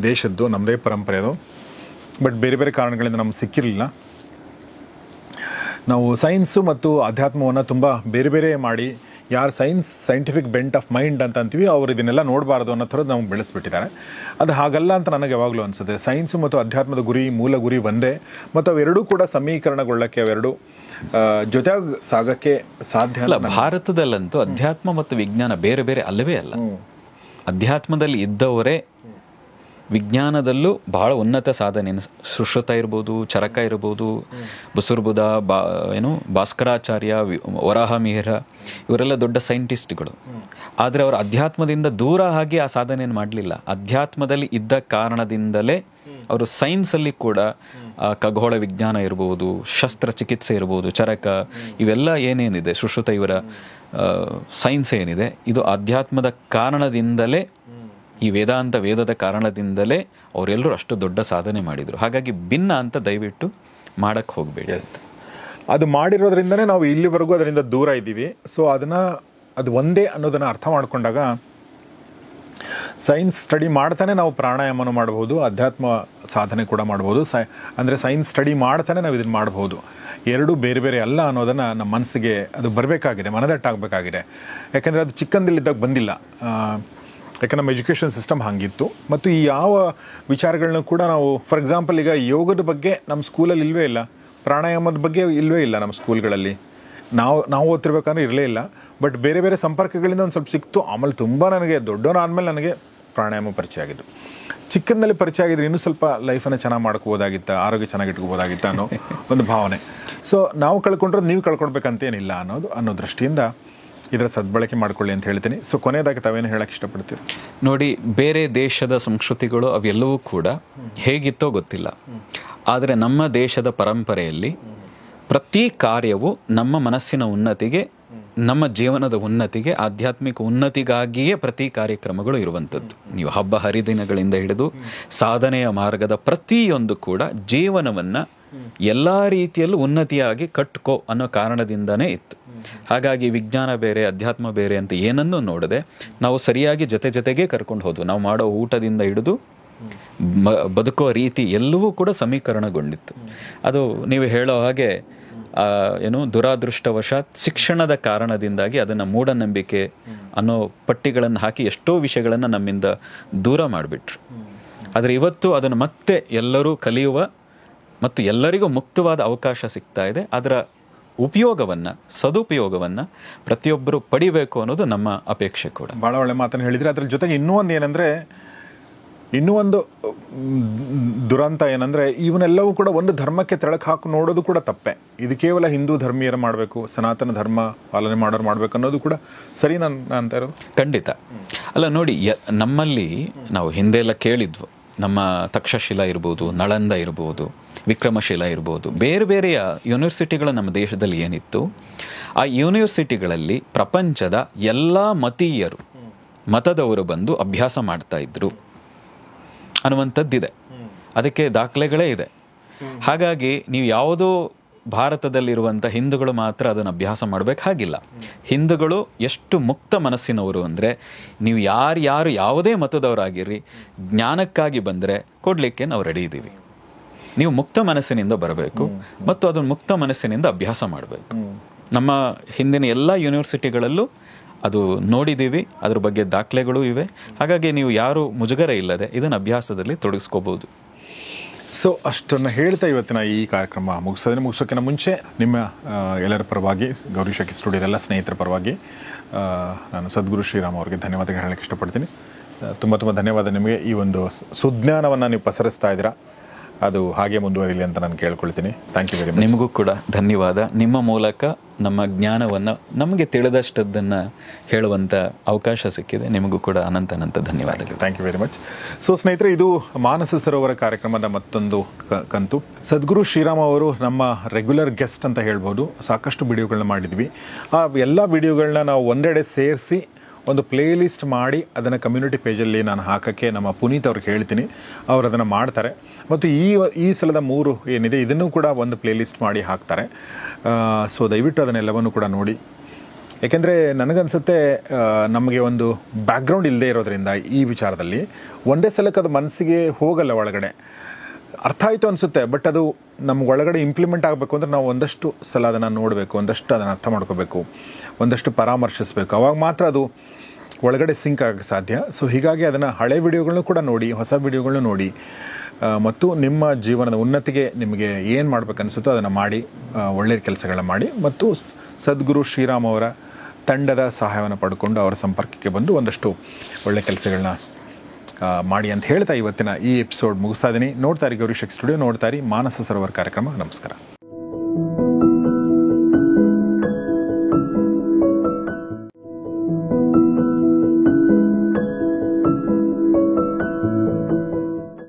ದೇಶದ್ದು, ನಮ್ಮದೇ ಪರಂಪರೆ ಅದು. ಬಟ್ ಬೇರೆ ಬೇರೆ ಕಾರಣಗಳಿಂದ ನಮ್ಗೆ ಸಿಕ್ಕಿರಲಿಲ್ಲ. ನಾವು ಸೈನ್ಸು ಮತ್ತು ಅಧ್ಯಾತ್ಮವನ್ನು ತುಂಬ ಬೇರೆ ಬೇರೆ ಮಾಡಿ, ಯಾರು ಸೈಂಟಿಫಿಕ್ ಬೆಂಟ್ ಆಫ್ ಮೈಂಡ್ ಅಂತ ಅಂತೀವಿ, ಅವ್ರು ಇದನ್ನೆಲ್ಲ ನೋಡಬಾರ್ದು ಅನ್ನೋ ಥರದ್ದು ನಮ್ಗೆ ಬೆಳೆಸ್ಬಿಟ್ಟಿದ್ದಾರೆ. ಅದು ಹಾಗಲ್ಲ ಅಂತ ನನಗೆ ಯಾವಾಗಲೂ ಅನಿಸುತ್ತೆ. ಸೈನ್ಸು ಮತ್ತು ಅಧ್ಯಾತ್ಮದ ಗುರಿ, ಮೂಲ ಗುರಿ ಒಂದೇ, ಮತ್ತು ಅವೆರಡೂ ಕೂಡ ಸಮೀಕರಣಗೊಳ್ಳಕ್ಕೆ, ಅವೆರಡೂ ಜೊತೆಯಾಗಿ ಸಾಗಕ್ಕೆ ಸಾಧ್ಯ ಅಲ್ಲ. ಭಾರತದಲ್ಲಂತೂ ಅಧ್ಯಾತ್ಮ ಮತ್ತು ವಿಜ್ಞಾನ ಬೇರೆ ಬೇರೆ ಅಲ್ಲವೇ ಅಲ್ಲ. ಅಧ್ಯಾತ್ಮದಲ್ಲಿ ಇದ್ದವರೇ ವಿಜ್ಞಾನದಲ್ಲೂ ಬಹಳ ಉನ್ನತ ಸಾಧನೆಯನ್ನು, ಸುಶ್ರುತ ಇರ್ಬೋದು, ಚರಕ ಇರ್ಬೋದು, ಬಸುರ್ಬುದ, ಭಾಸ್ಕರಾಚಾರ್ಯ, ವರಾಹಮಿಹಿರ, ಇವರೆಲ್ಲ ದೊಡ್ಡ ಸೈಂಟಿಸ್ಟ್ಗಳು. ಆದರೆ ಅವರು ಅಧ್ಯಾತ್ಮದಿಂದ ದೂರ ಆಗಿ ಆ ಸಾಧನೆಯನ್ನು ಮಾಡಲಿಲ್ಲ. ಅಧ್ಯಾತ್ಮದಲ್ಲಿ ಇದ್ದ ಕಾರಣದಿಂದಲೇ ಅವರು ಸೈನ್ಸಲ್ಲಿ ಕೂಡ ಖಗೋಳ ವಿಜ್ಞಾನ ಇರ್ಬೋದು, ಶಸ್ತ್ರಚಿಕಿತ್ಸೆ ಇರ್ಬೋದು, ಚರಕ, ಇವೆಲ್ಲ ಏನೇನಿದೆ, ಸುಶ್ರುತ, ಇವರ ಸೈನ್ಸ್ ಏನಿದೆ, ಇದು ಅಧ್ಯಾತ್ಮದ ಕಾರಣದಿಂದಲೇ, ಈ ವೇದದ ಕಾರಣದಿಂದಲೇ ಅವರೆಲ್ಲರೂ ಅಷ್ಟು ದೊಡ್ಡ ಸಾಧನೆ ಮಾಡಿದರು. ಹಾಗಾಗಿ ಭಿನ್ನ ಅಂತ ದಯವಿಟ್ಟು ಮಾಡಕ್ಕೆ ಹೋಗಬೇಡಿ. ಅದು ಮಾಡಿರೋದ್ರಿಂದನೇ ನಾವು ಇಲ್ಲಿವರೆಗೂ ಅದರಿಂದ ದೂರ ಇದ್ದೀವಿ. ಸೊ ಅದು ಒಂದೇ ಅನ್ನೋದನ್ನು ಅರ್ಥ ಮಾಡ್ಕೊಂಡಾಗ ಸೈನ್ಸ್ ಸ್ಟಡಿ ಮಾಡ್ತಾನೆ ನಾವು ಪ್ರಾಣಾಯಾಮನ ಮಾಡ್ಬೋದು, ಅಧ್ಯಾತ್ಮ ಸಾಧನೆ ಕೂಡ ಮಾಡ್ಬೋದು. ಅಂದರೆ ಸೈನ್ಸ್ ಸ್ಟಡಿ ಮಾಡ್ತಾನೆ ನಾವು ಇದನ್ನು ಮಾಡ್ಬೋದು. ಎರಡೂ ಬೇರೆ ಬೇರೆ ಅಲ್ಲ ಅನ್ನೋದನ್ನು ನಮ್ಮ ಮನಸ್ಸಿಗೆ ಅದು ಬರಬೇಕಾಗಿದೆ, ಮನದಟ್ಟಾಗಬೇಕಾಗಿದೆ. ಯಾಕೆಂದರೆ ಅದು ಚಿಕ್ಕಂದಿಲ್ಲಿದ್ದಾಗ ಬಂದಿಲ್ಲ. ಯಾಕೆ ನಮ್ಮ ಎಜುಕೇಷನ್ ಸಿಸ್ಟಮ್ ಹಾಗಿತ್ತು. ಮತ್ತು ಈ ಯಾವ ವಿಚಾರಗಳನ್ನ ಕೂಡ ನಾವು, ಫಾರ್ ಎಕ್ಸಾಂಪಲ್, ಈಗ ಯೋಗದ ಬಗ್ಗೆ ನಮ್ಮ ಸ್ಕೂಲಲ್ಲಿ ಇಲ್ಲವೇ ಇಲ್ಲ, ಪ್ರಾಣಾಯಾಮದ ಬಗ್ಗೆ ಇಲ್ಲವೇ ಇಲ್ಲ ನಮ್ಮ ಸ್ಕೂಲ್ಗಳಲ್ಲಿ. ನಾವು ಓದ್ತಿರ್ಬೇಕಾದ್ರೆ ಇರಲೇ ಇಲ್ಲ. ಬಟ್ ಬೇರೆ ಬೇರೆ ಸಂಪರ್ಕಗಳಿಂದ ಒಂದು ಸ್ವಲ್ಪ ಸಿಕ್ತು. ಆಮೇಲೆ ತುಂಬ ನನಗೆ ದೊಡ್ಡವನಾದ್ಮೇಲೆ ನನಗೆ ಪ್ರಾಣಾಯಾಮ ಪರಿಚಯ ಆಗಿದ್ದು. ಚಿಕ್ಕಂದಲ್ಲಿ ಪರಿಚಯ ಆಗಿದ್ರೆ ಇನ್ನೂ ಸ್ವಲ್ಪ ಲೈಫನ್ನು ಚೆನ್ನಾಗಿ ಮಾಡ್ಕೋಬೋದಾಗಿತ್ತ, ಆರೋಗ್ಯ ಚೆನ್ನಾಗಿ ಇಟ್ಕೋಬೋದಾಗಿತ್ತ ಅನ್ನೋ ಒಂದು ಭಾವನೆ. ಸೊ ನಾವು ಕಳ್ಕೊಂಡ್ರೆ ನೀವು ಕಳ್ಕೊಳ್ಬೇಕಂತೇನಿಲ್ಲ ಅನ್ನೋ ದೃಷ್ಟಿಯಿಂದ ಇದರ ಸದ್ಬಳಕೆ ಮಾಡ್ಕೊಳ್ಳಿ ಅಂತ ಹೇಳ್ತೀನಿ. ಸೊ ಕೊನೆಯದಾಗಿ ತಾವೇನು ಹೇಳಕ್ಕೆ ಇಷ್ಟಪಡ್ತೀರಿ? ನೋಡಿ, ಬೇರೆ ದೇಶದ ಸಂಸ್ಕೃತಿಗಳು ಅವೆಲ್ಲವೂ ಕೂಡ ಹೇಗಿತ್ತೋ ಗೊತ್ತಿಲ್ಲ. ಆದರೆ ನಮ್ಮ ದೇಶದ ಪರಂಪರೆಯಲ್ಲಿ ಪ್ರತಿ ಕಾರ್ಯವು ನಮ್ಮ ಮನಸ್ಸಿನ ಉನ್ನತಿಗೆ, ನಮ್ಮ ಜೀವನದ ಉನ್ನತಿಗೆ, ಆಧ್ಯಾತ್ಮಿಕ ಉನ್ನತಿಗಾಗಿಯೇ ಪ್ರತಿ ಕಾರ್ಯಕ್ರಮಗಳು ಇರುವಂಥದ್ದು. ನೀವು ಹಬ್ಬ ಹರಿದಿನಗಳಿಂದ ಹಿಡಿದು ಸಾಧನೆಯ ಮಾರ್ಗದ ಪ್ರತಿಯೊಂದು ಕೂಡ ಜೀವನವನ್ನು ಎಲ್ಲ ರೀತಿಯಲ್ಲೂ ಉನ್ನತಿಯಾಗಿ ಕಟ್ಕೋ ಅನ್ನೋ ಕಾರಣದಿಂದನೇ ಇತ್ತು. ಹಾಗಾಗಿ ವಿಜ್ಞಾನ ಬೇರೆ, ಅಧ್ಯಾತ್ಮ ಬೇರೆ ಅಂತ ಏನನ್ನೂ ನೋಡದೆ ನಾವು ಸರಿಯಾಗಿ ಜೊತೆಗೆ ಕರ್ಕೊಂಡು ಹೋದ್ವು. ನಾವು ಮಾಡೋ ಊಟದಿಂದ ಹಿಡಿದು ಬದುಕೋ ರೀತಿ ಎಲ್ಲವೂ ಕೂಡ ಸಮೀಕರಣಗೊಂಡಿತ್ತು. ಅದು ನೀವು ಹೇಳೋ ಹಾಗೆ ದುರಾದೃಷ್ಟವಶಾತ್ ಶಿಕ್ಷಣದ ಕಾರಣದಿಂದಾಗಿ ಅದನ್ನು ಮೂಢನಂಬಿಕೆ ಅನ್ನೋ ಪಟ್ಟಿಗಳನ್ನು ಹಾಕಿ ಎಷ್ಟೋ ವಿಷಯಗಳನ್ನು ನಮ್ಮಿಂದ ದೂರ ಮಾಡಿಬಿಟ್ರು. ಆದರೆ ಇವತ್ತು ಅದನ್ನು ಮತ್ತೆ ಎಲ್ಲರೂ ಕಲಿಯುವ ಮತ್ತು ಎಲ್ಲರಿಗೂ ಮುಕ್ತವಾದ ಅವಕಾಶ ಸಿಗ್ತಾ ಇದೆ. ಅದರ ಸದುಪಯೋಗವನ್ನು ಪ್ರತಿಯೊಬ್ಬರು ಪಡಿಬೇಕು ಅನ್ನೋದು ನಮ್ಮ ಅಪೇಕ್ಷೆ ಕೂಡ. ಭಾಳ ಒಳ್ಳೆ ಮಾತನ್ನು ಹೇಳಿದರೆ. ಅದ್ರ ಜೊತೆಗೆ ಇನ್ನೂ ಒಂದು ದುರಂತ ಏನಂದರೆ, ಇವನ್ನೆಲ್ಲವೂ ಕೂಡ ಒಂದು ಧರ್ಮಕ್ಕೆ ತೆಳಕು ಹಾಕಿ ನೋಡೋದು ಕೂಡ ತಪ್ಪೆ. ಇದು ಕೇವಲ ಹಿಂದೂ ಧರ್ಮೀಯರು ಮಾಡಬೇಕು, ಸನಾತನ ಧರ್ಮ ಪಾಲನೆ ಮಾಡೋರು ಮಾಡಬೇಕು ಅನ್ನೋದು ಕೂಡ ಸರಿ ಅಂತ ಇರೋದು ಖಂಡಿತ ಅಲ್ಲ. ನೋಡಿ, ನಮ್ಮಲ್ಲಿ ನಾವು ಹಿಂದೆ ಎಲ್ಲ ಕೇಳಿದ್ವು, ನಮ್ಮ ತಕ್ಷಶಿಲಾ ಇರ್ಬೋದು, ನಳಂದ ಇರ್ಬೋದು, ವಿಕ್ರಮಶಿಲಾ ಇರ್ಬೋದು, ಬೇರೆ ಬೇರೆಯ ಯೂನಿವರ್ಸಿಟಿಗಳು ನಮ್ಮ ದೇಶದಲ್ಲಿ ಏನಿತ್ತು, ಆ ಯೂನಿವರ್ಸಿಟಿಗಳಲ್ಲಿ ಪ್ರಪಂಚದ ಎಲ್ಲ ಮತದವರು ಬಂದು ಅಭ್ಯಾಸ ಮಾಡ್ತಾ ಇದ್ರು ಅನ್ನುವಂಥದ್ದಿದೆ. ಅದಕ್ಕೆ ದಾಖಲೆಗಳೇ ಇದೆ. ಹಾಗಾಗಿ ನೀವು ಯಾವುದೋ ಭಾರತದಲ್ಲಿರುವಂಥ ಹಿಂದೂಗಳು ಮಾತ್ರ ಅದನ್ನು ಅಭ್ಯಾಸ ಮಾಡಬೇಕು ಹಾಗಿಲ್ಲ. ಹಿಂದೂಗಳು ಎಷ್ಟು ಮುಕ್ತ ಮನಸ್ಸಿನವರು ಅಂದರೆ, ನೀವು ಯಾರು ಯಾವುದೇ ಮತದವರಾಗಿರ್ರಿ, ಜ್ಞಾನಕ್ಕಾಗಿ ಬಂದರೆ ಕೊಡಲಿಕ್ಕೆ ನಾವು ರೆಡಿ ಇದ್ದೀವಿ. ನೀವು ಮುಕ್ತ ಮನಸ್ಸಿನಿಂದ ಬರಬೇಕು ಮತ್ತು ಅದನ್ನು ಮುಕ್ತ ಮನಸ್ಸಿನಿಂದ ಅಭ್ಯಾಸ ಮಾಡಬೇಕು. ನಮ್ಮ ಹಿಂದಿನ ಎಲ್ಲ ಯೂನಿವರ್ಸಿಟಿಗಳಲ್ಲೂ ಅದು ನೋಡಿದ್ದೀವಿ, ಅದ್ರ ಬಗ್ಗೆ ದಾಖಲೆಗಳು ಇವೆ. ಹಾಗಾಗಿ ನೀವು ಯಾರು ಮುಜುಗರ ಇಲ್ಲದೆ ಇದನ್ನು ಅಭ್ಯಾಸದಲ್ಲಿ ತೊಡಗಿಸ್ಕೋಬಹುದು. ಸೊ ಅಷ್ಟನ್ನು ಹೇಳ್ತಾ ಇವತ್ತಿನ ಈ ಕಾರ್ಯಕ್ರಮ ಮುಗಿಸೋಕ್ಕಿಂತ ಮುಂಚೆ ನಿಮ್ಮ ಎಲ್ಲರ ಪರವಾಗಿ, ಗೌರಿ ಶಕ್ಕಿ ಸ್ಟುಡಿಯೋದೆಲ್ಲ ಸ್ನೇಹಿತರ ಪರವಾಗಿ ನಾನು ಸದ್ಗುರು ಶ್ರೀರಾಮ್ ಅವರಿಗೆ ಧನ್ಯವಾದಗಳು ಹೇಳಕ್ಕೆ ಇಷ್ಟಪಡ್ತೀನಿ. ತುಂಬ ಧನ್ಯವಾದ ನಿಮಗೆ. ಈ ಒಂದು ಸುಜ್ಞಾನವನ್ನು ನೀವು ಪಸರಿಸ್ತಾ ಇದ್ದೀರಾ, ಅದು ಹಾಗೆ ಮುಂದುವರಿಲಿ ಅಂತ ನಾನು ಕೇಳ್ಕೊಳ್ತೀನಿ. Thank you very much. ನಿಮಗೂ ಕೂಡ ಧನ್ಯವಾದ. ನಿಮ್ಮ ಮೂಲಕ ನಮ್ಮ ಜ್ಞಾನವನ್ನು, ನಮಗೆ ತಿಳಿದಷ್ಟದ್ದನ್ನು ಹೇಳುವಂಥ ಅವಕಾಶ ಸಿಕ್ಕಿದೆ. ನಿಮಗೂ ಕೂಡ ಅನಂತ ಧನ್ಯವಾದಗಳು. Thank you very much. So ಸ್ನೇಹಿತರೆ, ಇದು ಮಾನಸ ಸರೋವರ ಕಾರ್ಯಕ್ರಮದ ಮತ್ತೊಂದು ಕಂತು. ಸದ್ಗುರು ಶ್ರೀರಾಮ್ ಅವರು ನಮ್ಮ ರೆಗ್ಯುಲರ್ ಗೆಸ್ಟ್ ಅಂತ ಹೇಳ್ಬೋದು. ಸಾಕಷ್ಟು ವಿಡಿಯೋಗಳನ್ನ ಮಾಡಿದ್ವಿ. ಆ ಎಲ್ಲ ವಿಡಿಯೋಗಳನ್ನ ನಾವು ಒಂದೆಡೆ ಸೇರಿಸಿ ಒಂದು ಪ್ಲೇ ಲಿಸ್ಟ್ ಮಾಡಿ ಅದನ್ನು ಕಮ್ಯುನಿಟಿ ಪೇಜಲ್ಲಿ ನಾನು ಹಾಕೋಕ್ಕೆ ನಮ್ಮ ಪುನೀತ್ ಅವ್ರಿಗೆ ಹೇಳ್ತೀನಿ. ಅವರು ಅದನ್ನು ಮಾಡ್ತಾರೆ. ಮತ್ತು ಈ ಸಲದ 3 ಏನಿದೆ ಇದನ್ನು ಕೂಡ ಒಂದು ಪ್ಲೇ ಲಿಸ್ಟ್ ಮಾಡಿ ಹಾಕ್ತಾರೆ. ಸೊ ದಯವಿಟ್ಟು ಅದನ್ನೆಲ್ಲವನ್ನು ಕೂಡ ನೋಡಿ. ಏಕೆಂದರೆ ನನಗನ್ಸುತ್ತೆ, ನಮಗೆ ಒಂದು ಬ್ಯಾಕ್ಗ್ರೌಂಡ್ ಇಲ್ಲದೆ ಇರೋದ್ರಿಂದ ಈ ವಿಚಾರದಲ್ಲಿ ಒಂದೇ ಸಲಕ್ಕೆ ಅದು ಮನಸ್ಸಿಗೆ ಹೋಗಲ್ಲ, ಒಳಗಡೆ ಅರ್ಥ ಆಯಿತು ಅನಿಸುತ್ತೆ. ಬಟ್ ಅದು ನಮ್ಮ ಒಳಗಡೆ ಇಂಪ್ಲಿಮೆಂಟ್ ಆಗಬೇಕು ಅಂದರೆ ನಾವು ಒಂದಷ್ಟು ಸಲ ಅದನ್ನು ನೋಡಬೇಕು, ಒಂದಷ್ಟು ಅದನ್ನು ಅರ್ಥ ಮಾಡ್ಕೋಬೇಕು, ಒಂದಷ್ಟು ಪರಾಮರ್ಶಿಸಬೇಕು. ಅವಾಗ ಮಾತ್ರ ಅದು ಒಳಗಡೆ ಸಿಂಕ್ ಆಗೋಕ್ಕೆ ಸಾಧ್ಯ. ಸೊ ಹೀಗಾಗಿ ಅದನ್ನು ಹಳೆ ವಿಡಿಯೋಗಳನ್ನೂ ಕೂಡ ನೋಡಿ, ಹೊಸ ವಿಡಿಯೋಗಳನ್ನೂ ನೋಡಿ, ಮತ್ತು ನಿಮ್ಮ ಜೀವನದ ಉನ್ನತಿಗೆ ನಿಮಗೆ ಏನು ಮಾಡಬೇಕನ್ಸುತ್ತೋ ಅದನ್ನು ಮಾಡಿ, ಒಳ್ಳೆಯ ಕೆಲಸಗಳನ್ನ ಮಾಡಿ ಮತ್ತು ಸದ್ಗುರು ಶ್ರೀರಾಮ್ ಅವರ ತಂಡದ ಸಹಾಯವನ್ನು ಪಡ್ಕೊಂಡು ಅವರ ಸಂಪರ್ಕಕ್ಕೆ ಬಂದು ಒಂದಷ್ಟು ಒಳ್ಳೆಯ ಕೆಲಸಗಳನ್ನ ಮಾಡಿ ಅಂತ ಹೇಳ್ತಾ ಇವತ್ತಿನ ಈ ಎಪಿಸೋಡ್ ಮುಗಿಸ್ತಾ ಇದ್ದೀನಿ. ನೋಡ್ತಾ ಇರಿ ಗೌರಿ ಶಕ್ತಿ ಸ್ಟುಡಿಯೋ, ನೋಡ್ತಾ ಇರಿ ಮಾನಸ ಸರೋವರ ಕಾರ್ಯಕ್ರಮ. ನಮಸ್ಕಾರ.